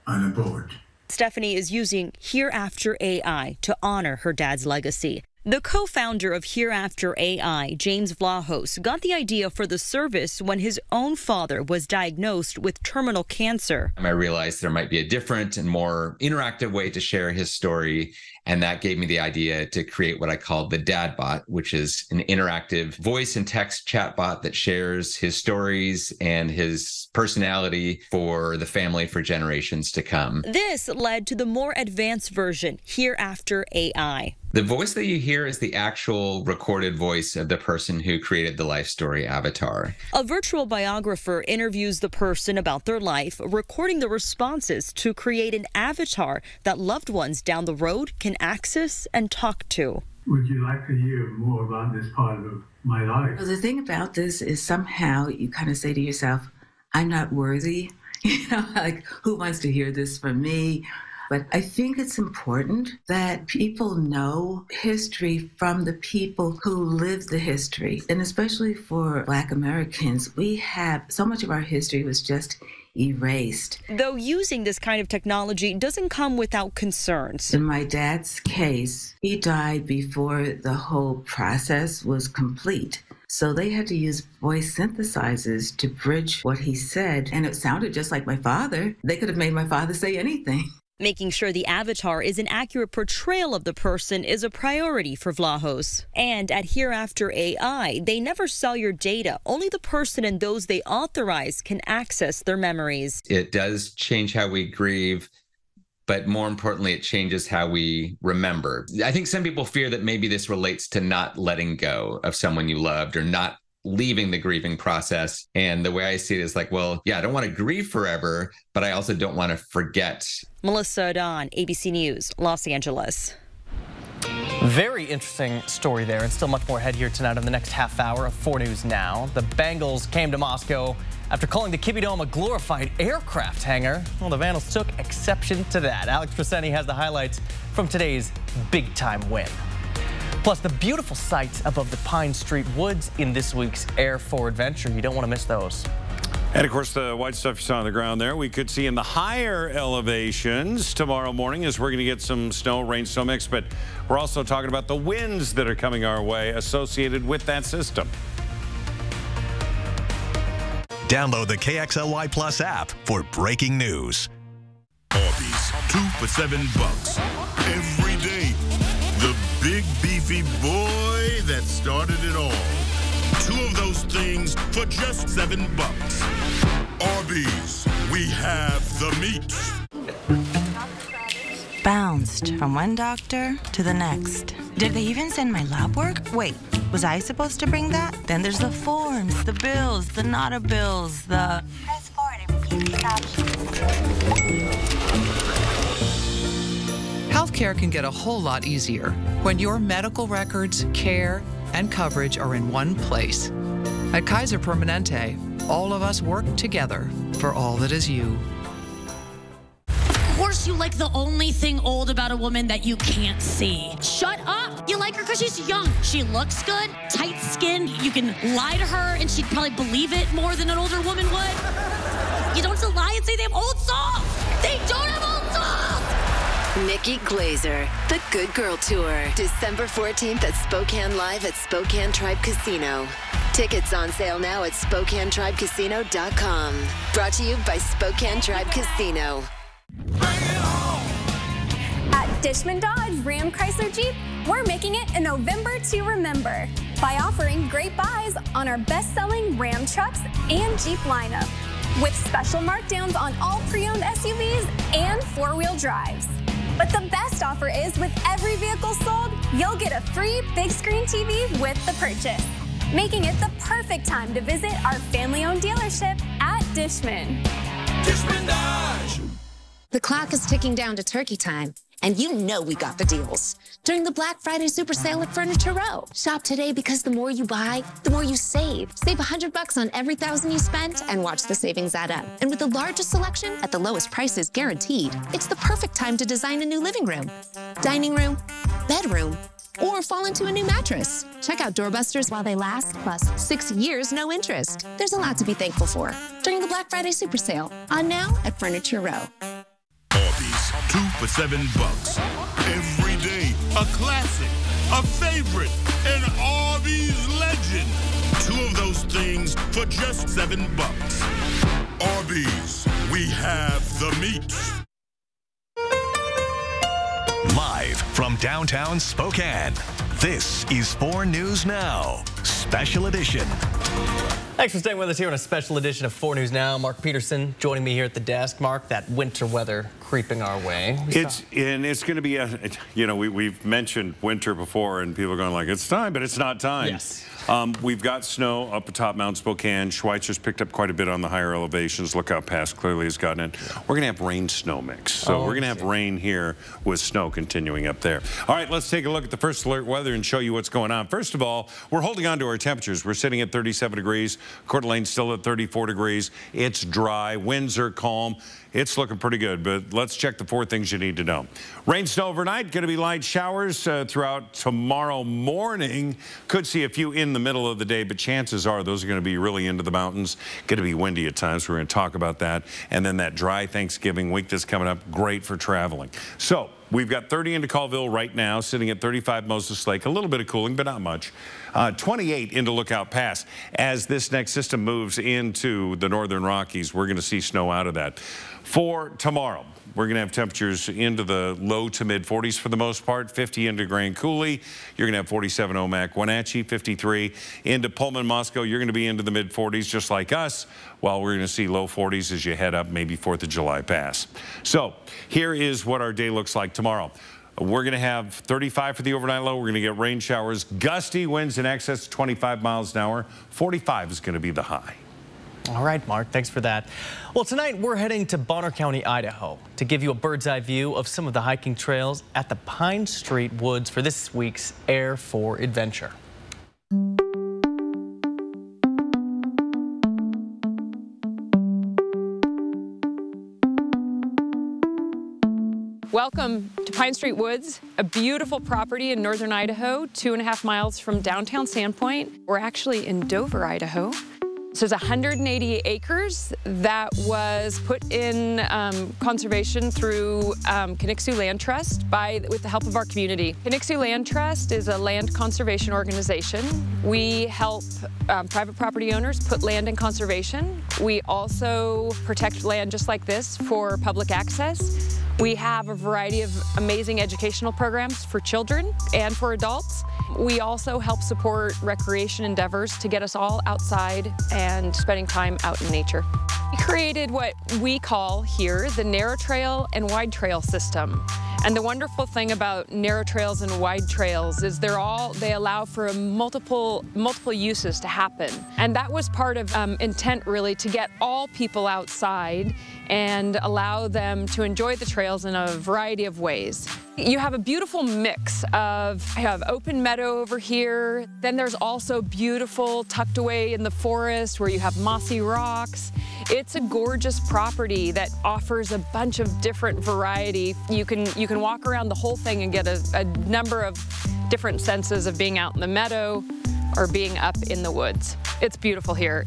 [SPEAKER 6] on a boat.
[SPEAKER 4] Stephanie is using Hereafter AI to honor her dad's legacy. The co-founder of Hereafter AI, James Vlahos, got the idea for the service when his own father was diagnosed with terminal cancer.
[SPEAKER 12] I realized there might be a different and more interactive way to share his story, and that gave me the idea to create what I called the Dad Bot, which is an interactive voice and text chatbot that shares his stories and his personality for the family for generations to come.
[SPEAKER 4] This led to the more advanced version, Hereafter AI.
[SPEAKER 12] The voice that you hear is the actual recorded voice of the person who created the life story avatar.
[SPEAKER 4] A virtual biographer interviews the person about their life, recording the responses to create an avatar that loved ones down the road can access and talk to.
[SPEAKER 6] Would you like to hear more about this part of my life?
[SPEAKER 3] Well, the thing about this is somehow you kind of say to yourself, I'm not worthy. You know, like, who wants to hear this from me? But I think it's important that people know history from the people who lived the history. And especially for Black Americans, we have so much of our history was just erased.
[SPEAKER 4] Though using this kind of technology doesn't come without concerns.
[SPEAKER 3] In my dad's case, he died before the whole process was complete. So they had to use voice synthesizers to bridge what he said. And it sounded just like my father. They could have made my father say anything.
[SPEAKER 4] Making sure the avatar is an accurate portrayal of the person is a priority for Vlahos. And at Hereafter AI, they never sell your data. Only the person and those they authorize can access their memories.
[SPEAKER 12] It does change how we grieve, but more importantly, it changes how we remember. I think some people fear that maybe this relates to not letting go of someone you loved or not leaving the grieving process. And the way I see it is like, well, yeah, I don't want to grieve forever, but I also don't want to forget.
[SPEAKER 4] Melissa Adon, ABC News, Los Angeles.
[SPEAKER 2] Very interesting story there, and still much more ahead here tonight on the next half hour of 4 News Now. The Bengals came to Moscow after calling the Kibbie Dome a glorified aircraft hangar. Well, the Vandals took exception to that. Alex Presenti has the highlights from today's big-time win. Plus, the beautiful sights above the Pine Street Woods in this week's Air for Adventure. You don't want to miss those.
[SPEAKER 15] And, of course, the white stuff you saw on the ground there, we could see in the higher elevations tomorrow morning as we're going to get some snow, rain, snow mix. But we're also talking about the winds that are coming our way associated with that system.
[SPEAKER 1] Download the KXLY Plus app for breaking news.
[SPEAKER 17] Arby's, 2 for $7 every day. The big beefy boy that started it all. 2 of those things for just $7. Arby's, we have the meat.
[SPEAKER 18] Bounced from one doctor to the next. Did they even send my lab work? Wait, was I supposed to bring that? Then there's the forms, the bills, the nota bills, the... Press forward and repeat the captions.
[SPEAKER 19] Healthcare can get a whole lot easier when your medical records, care, and coverage are in one place. At Kaiser Permanente, all of us work together for all that is you.
[SPEAKER 20] Of course you like the only thing old about a woman that you can't see. Shut up! You like her because she's young. She looks good, tight skin. You can lie to her and she'd probably believe it more than an older woman would. You don't have to lie and say they have old songs. They don't have old songs!
[SPEAKER 21] Nikki Glazer, The Good Girl Tour, December 14th at Spokane Live at Spokane Tribe Casino. Tickets on sale now at SpokaneTribeCasino.com. Brought to you by Spokane Tribe Casino.
[SPEAKER 5] Dishman Dodge Ram Chrysler Jeep, we're making it a November to remember by offering great buys on our best-selling Ram trucks and Jeep lineup, with special markdowns on all pre-owned SUVs and four-wheel drives. But the best offer is with every vehicle sold, you'll get a free big screen TV with the purchase, making it the perfect time to visit our family-owned dealership at Dishman.
[SPEAKER 7] Dishman Dodge.
[SPEAKER 8] The clock is ticking down to turkey time, and you know we got the deals. During the Black Friday Super Sale at Furniture Row. Shop today because the more you buy, the more you save. Save $100 on every $1,000 you spend and watch the savings add up. And with the largest selection at the lowest prices guaranteed, it's the perfect time to design a new living room, dining room, bedroom, or fall into a new mattress. Check out Doorbusters while they last, plus 6 years, no interest. There's a lot to be thankful for during the Black Friday Super Sale. On now at Furniture Row.
[SPEAKER 17] Arby's, 2 for $7. Every day, a classic, a favorite, an Arby's legend. 2 of those things for just $7. Arby's, we have the meat.
[SPEAKER 1] Live from downtown Spokane, this is 4 News Now, Special Edition.
[SPEAKER 2] Thanks for staying with us here on a special edition of 4 News Now. Mark Peterson joining me here at the desk. Mark, that winter weather creeping our way.
[SPEAKER 15] It's going to be we've mentioned winter before and people are going like, it's time, but it's not time.
[SPEAKER 2] Yes.
[SPEAKER 15] We've got snow up atop Mount Spokane. Schweitzer's picked up quite a bit on the higher elevations. Lookout Pass clearly has gotten it. We're going to have rain-snow mix. So we're going to have rain here with snow continuing up there. All right, let's take a look at the first alert weather and show you what's going on. First of all, we're holding on to our temperatures. We're sitting at 37 degrees. Coeur d'Alene's still at 34 degrees. It's dry. Winds are calm. It's looking pretty good, but let's check the 4 things you need to know. Rain, snow overnight. Going to be light showers throughout tomorrow morning. Could see a few in the middle of the day, but chances are those are going to be really into the mountains. Going to be windy at times. We're going to talk about that. And then that dry Thanksgiving week that's coming up, great for traveling. So we've got 30 into Colville right now, sitting at 35 Moses Lake. A little bit of cooling, but not much. 28 into Lookout Pass. As this next system moves into the northern Rockies, we're going to see snow out of that. For tomorrow, we're going to have temperatures into the low to mid 40s for the most part. 50 into Grand Coulee. You're going to have 47 Omak, Wenatchee, 53 into Pullman, Moscow. You're going to be into the mid 40s just like us, while we're going to see low 40s as you head up, maybe 4th of July pass. So here is what our day looks like tomorrow. We're going to have 35 for the overnight low. We're going to get rain showers, gusty winds in excess of 25 miles an hour. 45 is going to be the high.
[SPEAKER 2] All right, Mark, thanks for that. Well, tonight we're heading to Bonner County, Idaho to give you a bird's eye view of some of the hiking trails at the Pine Street Woods for this week's Air for Adventure.
[SPEAKER 9] Welcome to Pine Street Woods, a beautiful property in northern Idaho, 2.5 miles from downtown Sandpoint. We're actually in Dover, Idaho. So it's 180 acres that was put in conservation through Conixu Land Trust with the help of our community. Conixu Land Trust is a land conservation organization. We help private property owners put land in conservation. We also protect land just like this for public access. We have a variety of amazing educational programs for children and for adults. We also help support recreation endeavors to get us all outside and spending time out in nature. We created what we call here the narrow trail and wide trail system. And the wonderful thing about narrow trails and wide trails is they allow for multiple uses to happen. And that was part of intent really to get all people outside and allow them to enjoy the trails in a variety of ways. You have a beautiful mix of, I have open meadow over here, then there's also beautiful tucked away in the forest where you have mossy rocks. It's a gorgeous property that offers a bunch of different variety. You can walk around the whole thing and get a number of different senses of being out in the meadow or being up in the woods. It's beautiful here.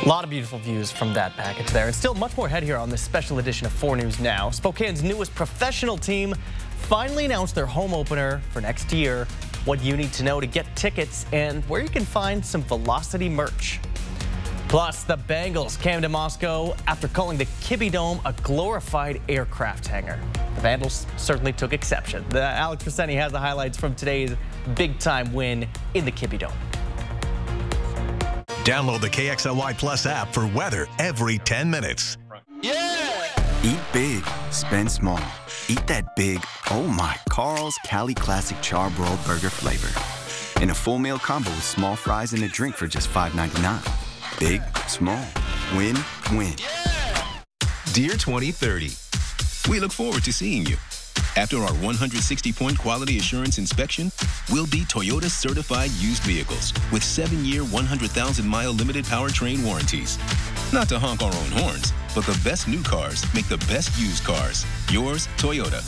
[SPEAKER 2] A lot of beautiful views from that package there. And still much more ahead here on this special edition of 4 News Now. Spokane's newest professional team finally announced their home opener for next year. What you need to know to get tickets and where you can find some Velocity merch. Plus, the Bengals came to Moscow after calling the Kibbie Dome a glorified aircraft hangar. The Vandals certainly took exception. Alex Rossetti has the highlights from today's big-time win in the Kibbie Dome.
[SPEAKER 1] Download the KXLY Plus app for weather every 10 minutes.
[SPEAKER 10] Yeah! Eat big, spend small. Eat that big, oh my, Carl's Cali Classic Charbroiled Burger flavor. In a full meal combo with small fries and a drink for just $5.99. Big, small, win, win.
[SPEAKER 11] Dear 2030, we look forward to seeing you. After our 160-point quality assurance inspection, we'll be Toyota certified used vehicles with 7-year, 100,000-mile limited powertrain warranties. Not to honk our own horns, but the best new cars make the best used cars. Yours, Toyota.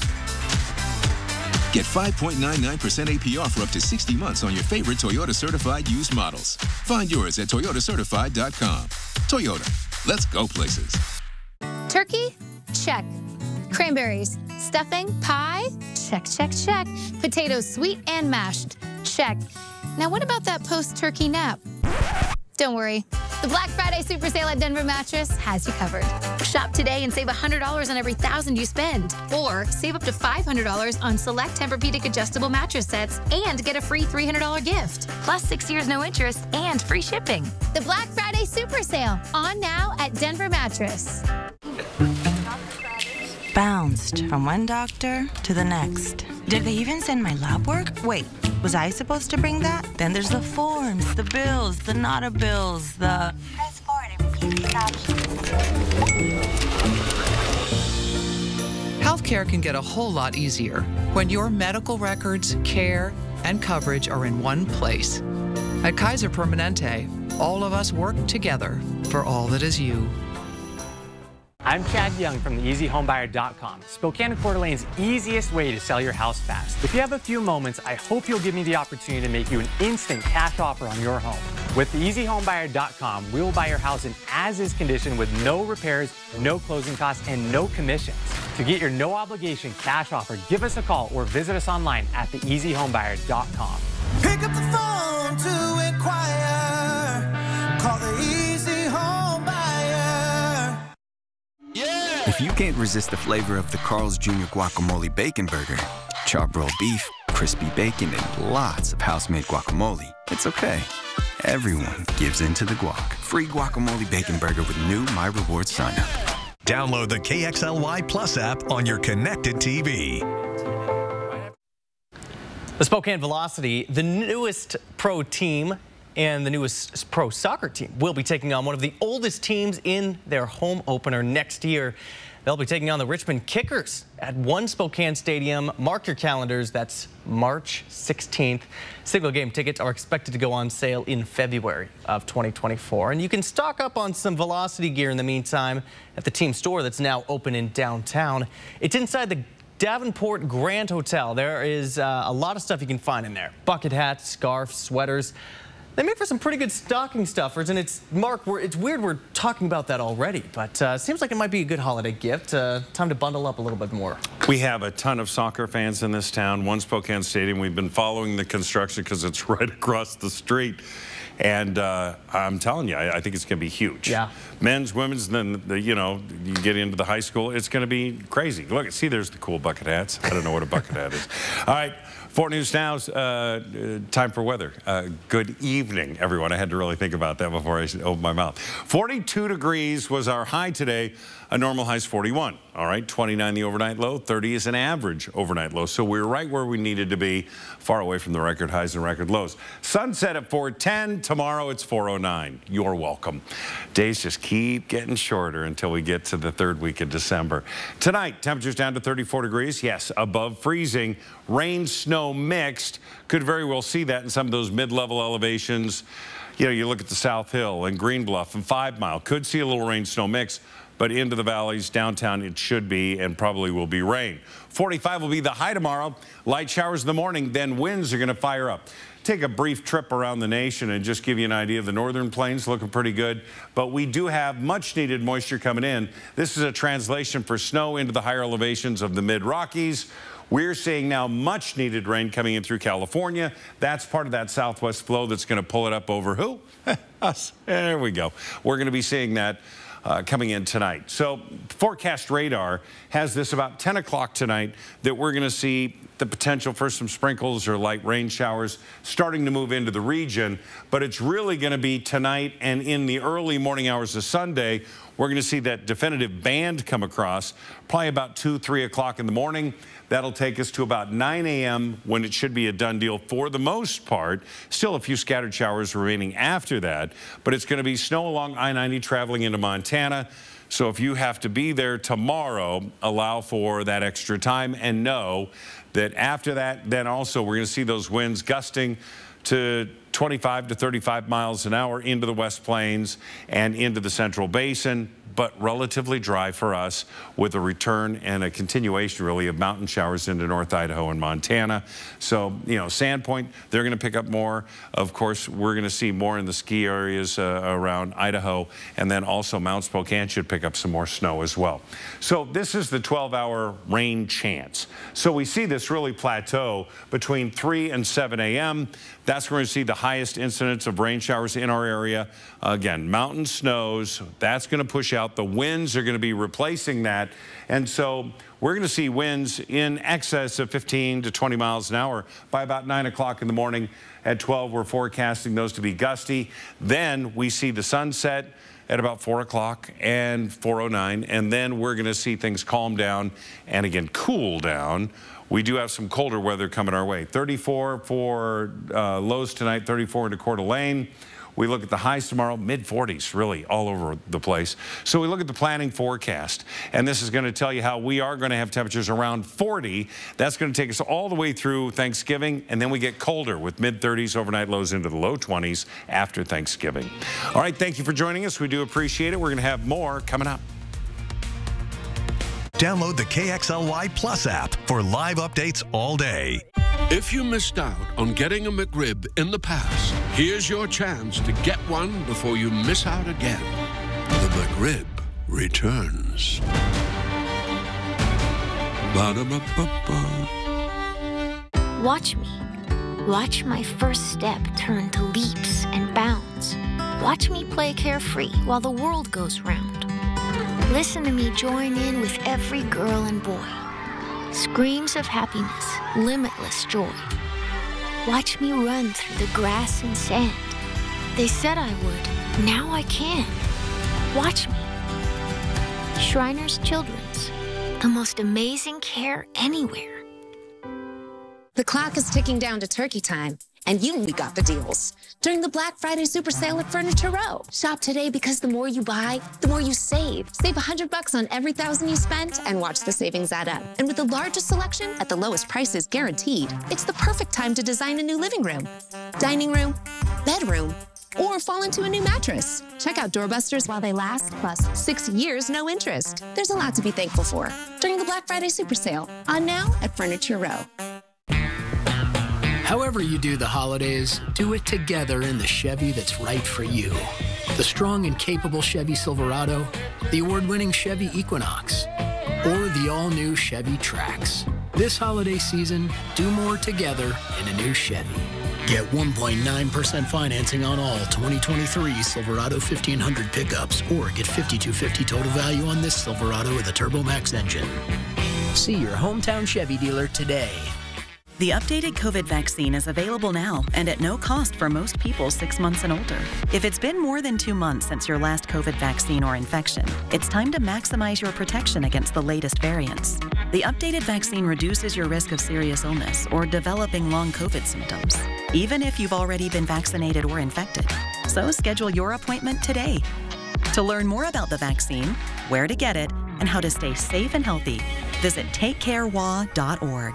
[SPEAKER 11] Get 5.99% APR for up to 60 months on your favorite Toyota certified used models. Find yours at toyotacertified.com. Toyota, let's go places.
[SPEAKER 8] Turkey? Check. Cranberries. Stuffing? Pie? Check, check, check. Potatoes sweet and mashed? Check. Now what about that post-turkey nap? Don't worry. The Black Friday Super Sale at Denver Mattress has you covered. Shop today and save $100 on every $1,000 you spend. Or save up to $500 on select Tempur-Pedic adjustable mattress sets and get a free $300 gift. Plus 6 years no interest and free shipping. The Black Friday Super Sale, on now at Denver Mattress.
[SPEAKER 18] Bounced from one doctor to the next. Did they even send my lab work? Wait, was I supposed to bring that? Then there's the forms, the bills, the nota bills, the... Press forward and repeat these options.
[SPEAKER 19] Healthcare can get a whole lot easier when your medical records, care, and coverage are in one place. At Kaiser Permanente, all of us work together for all that is you.
[SPEAKER 13] I'm Chad Young from theeasyhomebuyer.com, Spokane and Coeur d'Alene's easiest way to sell your house fast. If you have a few moments, I hope you'll give me the opportunity to make you an instant cash offer on your home. With theeasyhomebuyer.com, we will buy your house in as-is condition with no repairs, no closing costs, and no commissions. To get your no-obligation cash offer, give us a call or visit us online at theeasyhomebuyer.com.
[SPEAKER 7] Pick up the phone to inquire. Call the Easy Home Buyer.
[SPEAKER 10] If you can't resist the flavor of the Carl's Jr. Guacamole Bacon Burger, charbroiled beef, crispy bacon, and lots of house-made guacamole, it's okay. Everyone gives in to the guac. Free guacamole bacon burger with new My Rewards sign-up.
[SPEAKER 1] Download the KXLY Plus app on your connected TV.
[SPEAKER 2] The Spokane Velocity, the newest pro team and the newest pro soccer team, will be taking on one of the oldest teams in their home opener next year. They'll be taking on the Richmond Kickers at One Spokane Stadium. Mark your calendars. That's March 16th. Single game tickets are expected to go on sale in February of 2024. And you can stock up on some Velocity gear in the meantime at the team store that's now open in downtown. It's inside the Davenport Grand Hotel. There is a lot of stuff you can find in there. Bucket hats, scarves, sweaters. They make for some pretty good stocking stuffers, and it's, Mark, it's weird we're talking about that already, but it seems like it might be a good holiday gift. Time to bundle up a little bit more.
[SPEAKER 15] We have a ton of soccer fans in this town. One Spokane Stadium. We've been following the construction because it's right across the street. And I'm telling you, I think it's going to be huge. Yeah. Men's, women's, then, you know, you get into the high school, it's going to be crazy. Look, see, there's the cool bucket hats. I don't know what a bucket hat is. All right. Fort News Now's time for weather. Good evening, everyone. I had to really think about that before I opened my mouth. 42 degrees was our high today. A normal high is 41. All right, 29 the overnight low, 30 is an average overnight low. So we're right where we needed to be, far away from the record highs and record lows. Sunset at 4:10. Tomorrow it's 4:09. You're welcome. Days just keep getting shorter until we get to the third week of December. Tonight, temperatures down to 34 degrees. Yes, above freezing. Rain, snow mixed. Could very well see that in some of those mid-level elevations. You know, you look at the South Hill and Green Bluff and 5 Mile. Could see a little rain, snow mix. But into the valleys, downtown, it should be and probably will be rain. 45 will be the high tomorrow. Light showers in the morning, then winds are going to fire up. Take a brief trip around the nation and just give you an idea of the northern plains looking pretty good. But we do have much needed moisture coming in. This is a translation for snow into the higher elevations of the mid-Rockies. We're seeing now much needed rain coming in through California. That's part of that southwest flow that's going to pull it up over who? Us. There we go. We're going to be seeing that coming in tonight. So forecast radar has this about 10 o'clock tonight that we're going to see the potential for some sprinkles or light rain showers starting to move into the region. But it's really going to be tonight and in the early morning hours of Sunday. We're going to see that definitive band come across probably about 2, 3 o'clock in the morning. That'll take us to about 9 a.m. when it should be a done deal for the most part. Still a few scattered showers remaining after that, but it's going to be snow along I-90 traveling into Montana. So if you have to be there tomorrow, allow for that extra time and know that after that, then also we're going to see those winds gusting to 25 to 35 miles an hour into the West Plains and into the Central Basin, but relatively dry for us with a return and a continuation really of mountain showers into North Idaho and Montana. So, you know, Sandpoint, they're going to pick up more. Of course, we're going to see more in the ski areas around Idaho, and then also Mount Spokane should pick up some more snow as well. So this is the 12-hour rain chance. So we see this really plateau between 3 and 7 a.m. That's where we see the highest incidence of rain showers in our area. Again, mountain snows, that's going to push out. The winds are going to be replacing that. And so we're going to see winds in excess of 15 to 20 miles an hour by about 9 o'clock in the morning. At 12, we're forecasting those to be gusty. Then we see the sunset at about 4 o'clock and 4:09. And then we're going to see things calm down and again cool down. We do have some colder weather coming our way. 34 for lows tonight, 34 into Coeur d'Alene. We look at the highs tomorrow, mid-40s, really, all over the place. So we look at the planning forecast, and this is going to tell you how we are going to have temperatures around 40. That's going to take us all the way through Thanksgiving, and then we get colder with mid-30s, overnight lows into the low 20s after Thanksgiving. All right, thank you for joining us. We do appreciate it. We're going to have more coming up.
[SPEAKER 1] Download the KXLY Plus app for live updates all day.
[SPEAKER 14] If you missed out on getting a McRib in the past, here's your chance to get one before you miss out again. The McRib returns. Ba-da-ba-ba-ba.
[SPEAKER 22] Watch me. Watch my first step turn to leaps and bounds. Watch me play carefree while the world goes round. Listen to me join in with every girl and boy. Screams of happiness, limitless joy. Watch me run through the grass and sand. They said I would, now I can. Watch me. Shriners Children's, the most amazing care anywhere.
[SPEAKER 8] The clock is ticking down to turkey time, and we got the deals. During the Black Friday Super Sale at Furniture Row. Shop today because the more you buy, the more you save. Save $100 on every $1,000 you spend and watch the savings add up. And with the largest selection at the lowest prices guaranteed, it's the perfect time to design a new living room, dining room, bedroom, or fall into a new mattress. Check out Doorbusters while they last, plus 6 years, no interest. There's a lot to be thankful for during the Black Friday Super Sale. On now at Furniture Row.
[SPEAKER 23] However you do the holidays, do it together in the Chevy that's right for you. The strong and capable Chevy Silverado, the award-winning Chevy Equinox, or the all-new Chevy Trax. This holiday season, do more together in a new Chevy. Get 1.9% financing on all 2023 Silverado 1500 pickups, or get $5,250 total value on this Silverado with a TurboMax engine. See your hometown Chevy dealer today.
[SPEAKER 24] The updated COVID vaccine is available now and at no cost for most people 6 months and older. If it's been more than 2 months since your last COVID vaccine or infection, it's time to maximize your protection against the latest variants. The updated vaccine reduces your risk of serious illness or developing long COVID symptoms, even if you've already been vaccinated or infected. So schedule your appointment today. To learn more about the vaccine, where to get it, and how to stay safe and healthy, visit takecarewa.org.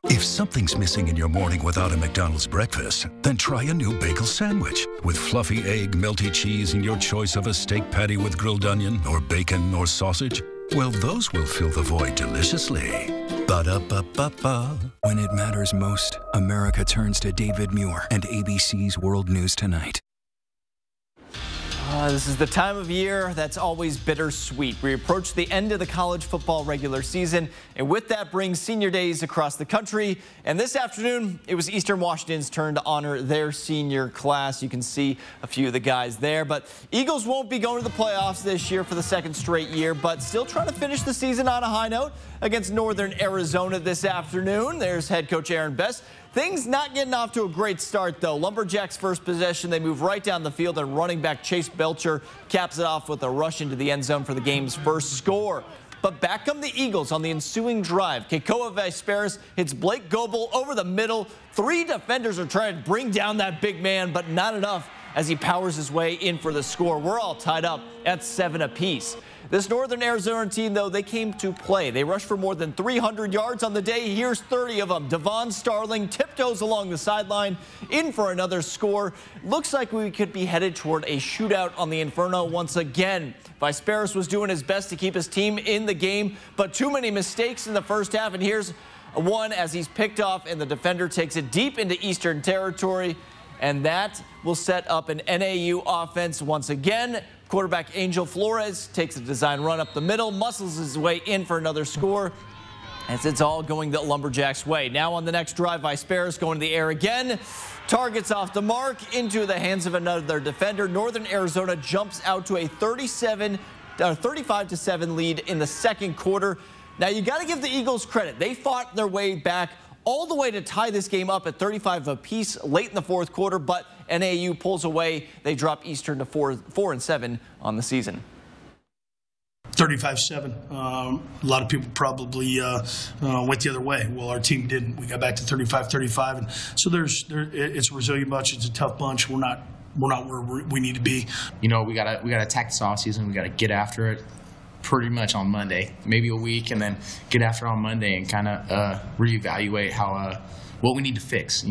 [SPEAKER 16] If something's missing in your morning without a McDonald's breakfast, then try a new bagel sandwich with fluffy egg, melty cheese, and your choice of a steak patty with grilled onion or bacon or sausage. Well, those will fill the void deliciously. Ba-da-ba-ba-ba.
[SPEAKER 10] When it matters most, America turns to David Muir and ABC's World News Tonight.
[SPEAKER 3] This is the time of year that's always bittersweet. We approach the end of the college football regular season, and with that brings senior days across the country. And this afternoon, it was Eastern Washington's turn to honor their senior class. You can see a few of the guys there, but Eagles won't be going to the playoffs this year for the second straight year, but still trying to finish the season on a high note against Northern Arizona this afternoon. There's head coach Aaron Best. Things not getting off to a great start, though. Lumberjacks' first possession, they move right down the field, and running back Chase Belcher caps it off with a rush into the end zone for the game's first score. But back come the Eagles on the ensuing drive. Kekoa Vespers hits Blake Goebel over the middle. 3 defenders are trying to bring down that big man, but not enough as he powers his way in for the score. We're all tied up at 7 apiece. This Northern Arizona team, though, they came to play. They rushed for more than 300 yards on the day. Here's 30 of them. Devon Starling tiptoes along the sideline, in for another score. Looks like we could be headed toward a shootout on the Inferno once again. Vespers was doing his best to keep his team in the game, but too many mistakes in the first half. And here's one as he's picked off, and the defender takes it deep into Eastern territory. And that will set up an NAU offense once again. Quarterback Angel Flores takes a design run up the middle, muscles his way in for another score, as it's all going the Lumberjacks' way. Now on the next drive, Vespers going to the air again. Targets off the mark into the hands of another defender. Northern Arizona jumps out to a 35-7 lead in the second quarter. Now you got to give the Eagles credit. They fought their way back all the way to tie this game up at 35 apiece late in the fourth quarter, but NAU pulls away. They drop Eastern to 4-7 on the season.
[SPEAKER 4] 35-7. A lot of people probably went the other way. Well, our team didn't. We got back to 35-35, and so it's a resilient bunch. It's a tough bunch. We're not where we need to be.
[SPEAKER 6] You know, we gotta attack this offseason. We gotta get after it. Pretty much on Monday, maybe a week, and then get after on Monday and kind of reevaluate how what we need to fix.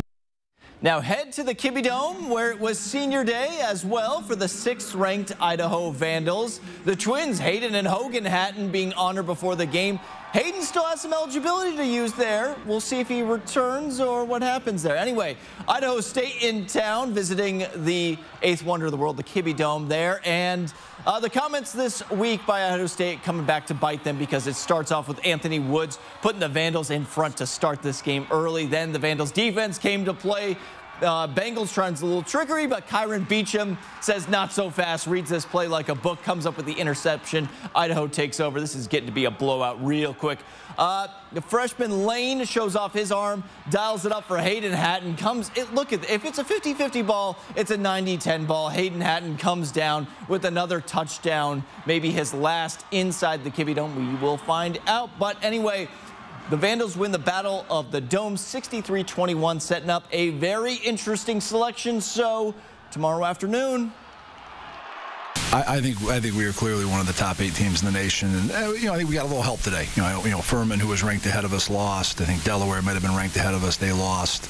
[SPEAKER 3] Now head to the Kibbie Dome, where it was senior day as well for the 6th-ranked Idaho Vandals. The twins, Hayden and Hogan Hatton, being honored before the game. Hayden still has some eligibility to use there. We'll see if he returns or what happens there. Anyway, Idaho State in town visiting the 8th wonder of the world, the Kibbie Dome there. And the comments this week by Idaho State coming back to bite them, because it starts off with Anthony Woods putting the Vandals in front to start this game early. Then the Vandals defense came to play. Bengals trying a little trickery, but Kyron Beacham says not so fast, reads this play like a book, comes up with the interception. Idaho takes over. This is getting to be a blowout real quick. The freshman Lane shows off his arm, dials it up for Hayden Hatton. Look at if it's a 50-50 ball, it's a 90-10 ball. Hayden Hatton comes down with another touchdown, maybe his last inside the Kibbie Dome. We will find out. But anyway, the Vandals win the Battle of the Dome 63-21, setting up a very interesting selection. So tomorrow afternoon,
[SPEAKER 12] I think we are clearly one of the top 8 teams in the nation, and I think we got a little help today. Furman, who was ranked ahead of us, lost. I think Delaware might have been ranked ahead of us; they lost.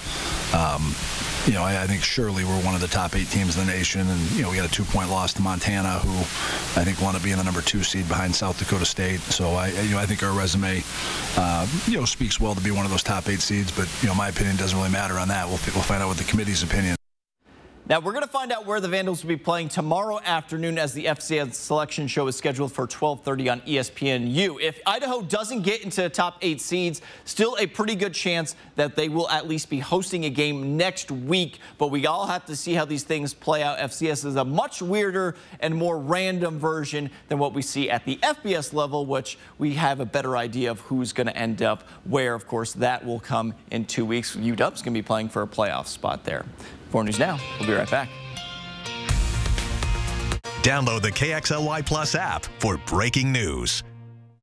[SPEAKER 12] I think surely we're one of the top 8 teams in the nation, and we got a 2-point loss to Montana, who I think want to be in the number 2 seed behind South Dakota State. So I think our resume, speaks well to be one of those top 8 seeds. But my opinion doesn't really matter on that. We'll find out what the committee's opinion.
[SPEAKER 3] Now, we're going to find out where the Vandals will be playing tomorrow afternoon, as the FCS selection show is scheduled for 12:30 on ESPNU. If Idaho doesn't get into the top 8 seeds, still a pretty good chance that they will at least be hosting a game next week. But we all have to see how these things play out. FCS is a much weirder and more random version than what we see at the FBS level, which we have a better idea of who's going to end up where. Of course, that will come in 2 weeks. UW's going to be playing for a playoff spot there. 4 News Now. We'll be right back.
[SPEAKER 1] Download the KXLY Plus app for breaking news.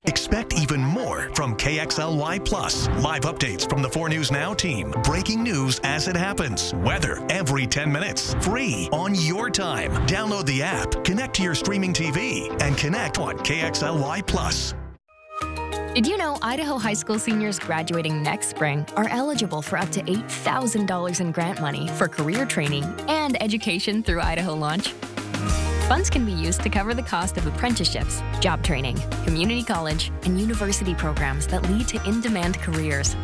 [SPEAKER 1] Expect even more from KXLY Plus. Live updates from the 4 News Now team. Breaking news as it happens. Weather every 10 minutes. Free on your time. Download the app, connect to your streaming TV, and connect on KXLY Plus.
[SPEAKER 25] Did you know Idaho high school seniors graduating next spring are eligible for up to $8,000 in grant money for career training and education through Idaho Launch? Funds can be used to cover the cost of apprenticeships, job training, community college, and university programs that lead to in-demand careers.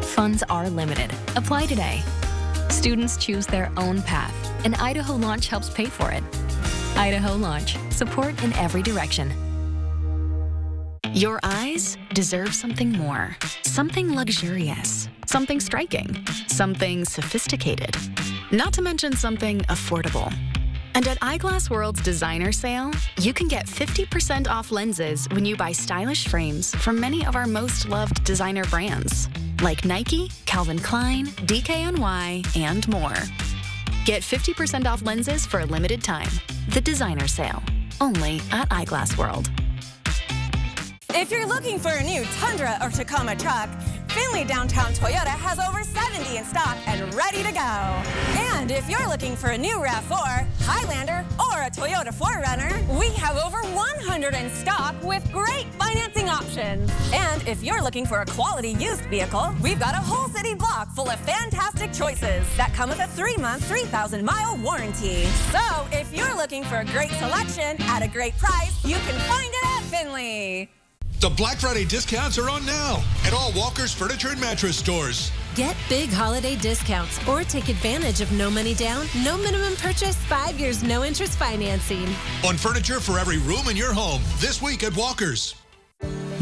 [SPEAKER 25] Funds are limited. Apply today. Students choose their own path, and Idaho Launch helps pay for it. Idaho Launch. Support in every direction. Your eyes deserve something more. Something luxurious. Something striking. Something sophisticated. Not to mention something affordable. And at Eyeglass World's designer sale, you can get 50% off lenses when you buy stylish frames from many of our most loved designer brands, like Nike, Calvin Klein, DKNY, and more. Get 50% off lenses for a limited time. The designer sale, only at Eyeglass World.
[SPEAKER 5] If you're looking for a new Tundra or Tacoma truck, Findlay Downtown Toyota has over 70 in stock and ready to go. And if you're looking for a new RAV4, Highlander, or a Toyota 4Runner, we have over 100 in stock with great financing options. And if you're looking for a quality used vehicle, we've got a whole city block full of fantastic choices that come with a 3-month, 3,000-mile warranty. So if you're looking for a great selection at a great price, you can find it at Findlay.
[SPEAKER 9] The Black Friday discounts are on now at all Walker's Furniture and Mattress stores.
[SPEAKER 17] Get big holiday discounts or take advantage of no money down, no minimum purchase, 5 years, no interest financing.
[SPEAKER 9] On furniture for every room in your home this week at Walker's.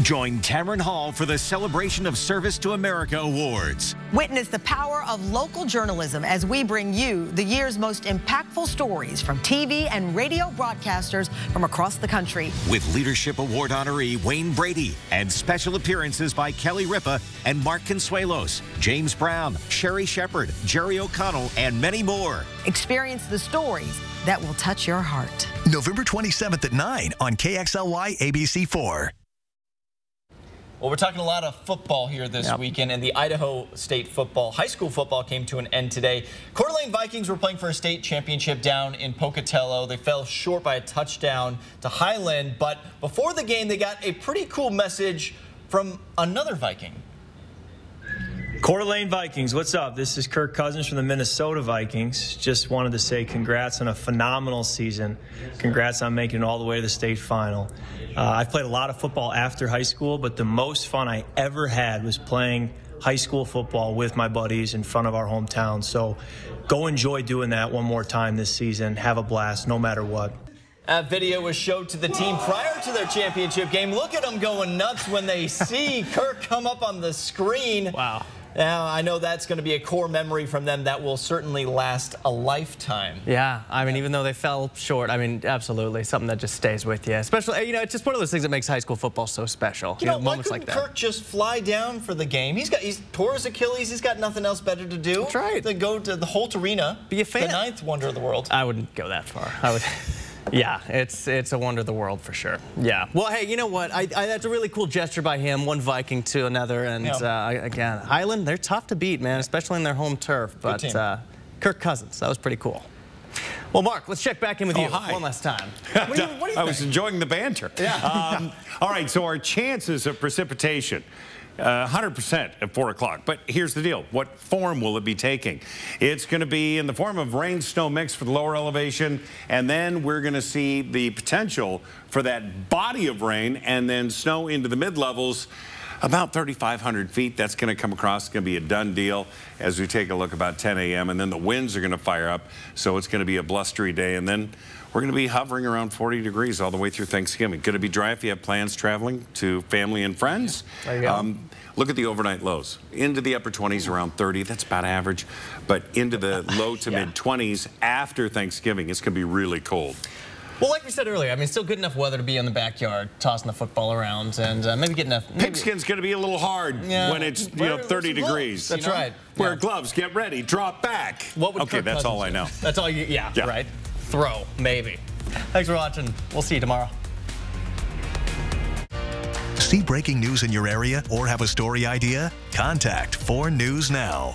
[SPEAKER 20] Join Tamron Hall for the Celebration of Service to America Awards.
[SPEAKER 21] Witness the power of local journalism as we bring you the year's most impactful stories from TV and radio broadcasters from across the country.
[SPEAKER 20] With Leadership Award honoree Wayne Brady and special appearances by Kelly Ripa and Mark Consuelos, James Brown, Sherry Shepard, Jerry O'Connell, and many more.
[SPEAKER 21] Experience the stories that will touch your heart.
[SPEAKER 1] November 27th at 9 on KXLY ABC4.
[SPEAKER 3] Well, we're talking a lot of football here this weekend, and the Idaho State football, high school football, came to an end today. Coeur d'Alene Vikings were playing for a state championship down in Pocatello. They fell short by a touchdown to Highland, but before the game, they got a pretty cool message from another Viking.
[SPEAKER 26] Coeur d'Alene Vikings, what's up? This is Kirk Cousins from the Minnesota Vikings. Just wanted to say congrats on a phenomenal season. Congrats on making it all the way to the state final. I've played a lot of football after high school, but the most fun I ever had was playing high school football with my buddies in front of our hometown. So go enjoy doing that one more time this season. Have a blast no matter what.
[SPEAKER 3] That video was showed to the team prior to their championship game. Look at them going nuts when they see Kirk come up on the screen.
[SPEAKER 2] Wow.
[SPEAKER 3] Now, I know that's going to be a core memory from them that will certainly last a lifetime.
[SPEAKER 2] Yeah, I mean, even though they fell short, I mean, absolutely, something that just stays with you. Especially, you know, it's just one of those things that makes high school football so special.
[SPEAKER 3] You know,
[SPEAKER 2] moments like that.
[SPEAKER 3] Kirk just fly down for the game? He's tore his Achilles. He's got nothing else better to do.
[SPEAKER 2] That's right.
[SPEAKER 3] Than go to the Holt Arena.
[SPEAKER 2] Be a fan.
[SPEAKER 3] The 9th wonder of the world.
[SPEAKER 2] I wouldn't go that far. I would. Yeah, it's a wonder of the world for sure. Yeah. Well, hey, you know what? That's a really cool gesture by him, one Viking to another. And again, Highland, they're tough to beat, man, especially in their home turf. But Kirk Cousins, that was pretty cool. Well, Mark, let's check back in with you one last time. What do you think?
[SPEAKER 15] I was enjoying the banter.
[SPEAKER 2] Yeah.
[SPEAKER 15] All right, so our chances of precipitation. 100% at 4 o'clock. But here's the deal. What form will it be taking? It's going to be in the form of rain-snow mix for the lower elevation, and then we're going to see the potential for that body of rain and then snow into the mid-levels. About 3,500 feet, that's going to come across. It's going to be a done deal as we take a look about 10 a.m. And then the winds are going to fire up, so it's going to be a blustery day. And then we're going to be hovering around 40 degrees all the way through Thanksgiving. Going to be dry if you have plans traveling to family and friends.
[SPEAKER 2] There you go.
[SPEAKER 15] Look at the overnight lows. Into the upper 20s, around 30. That's about average. But into the low to mid-20s after Thanksgiving, it's going to be really cold.
[SPEAKER 2] Well, like we said earlier, I mean, still good enough weather to be in the backyard, tossing the football around, and maybe getting enough.
[SPEAKER 15] Pigskin's going to be a little hard when it's 30 degrees.
[SPEAKER 2] That's right.
[SPEAKER 15] Wear gloves, get ready, drop back.
[SPEAKER 2] What would Kirk
[SPEAKER 15] that's
[SPEAKER 2] Cousins
[SPEAKER 15] all I know.
[SPEAKER 2] That's all you, right. Throw, maybe. Thanks for watching. We'll see you tomorrow.
[SPEAKER 1] See breaking news in your area or have a story idea? Contact 4 News Now.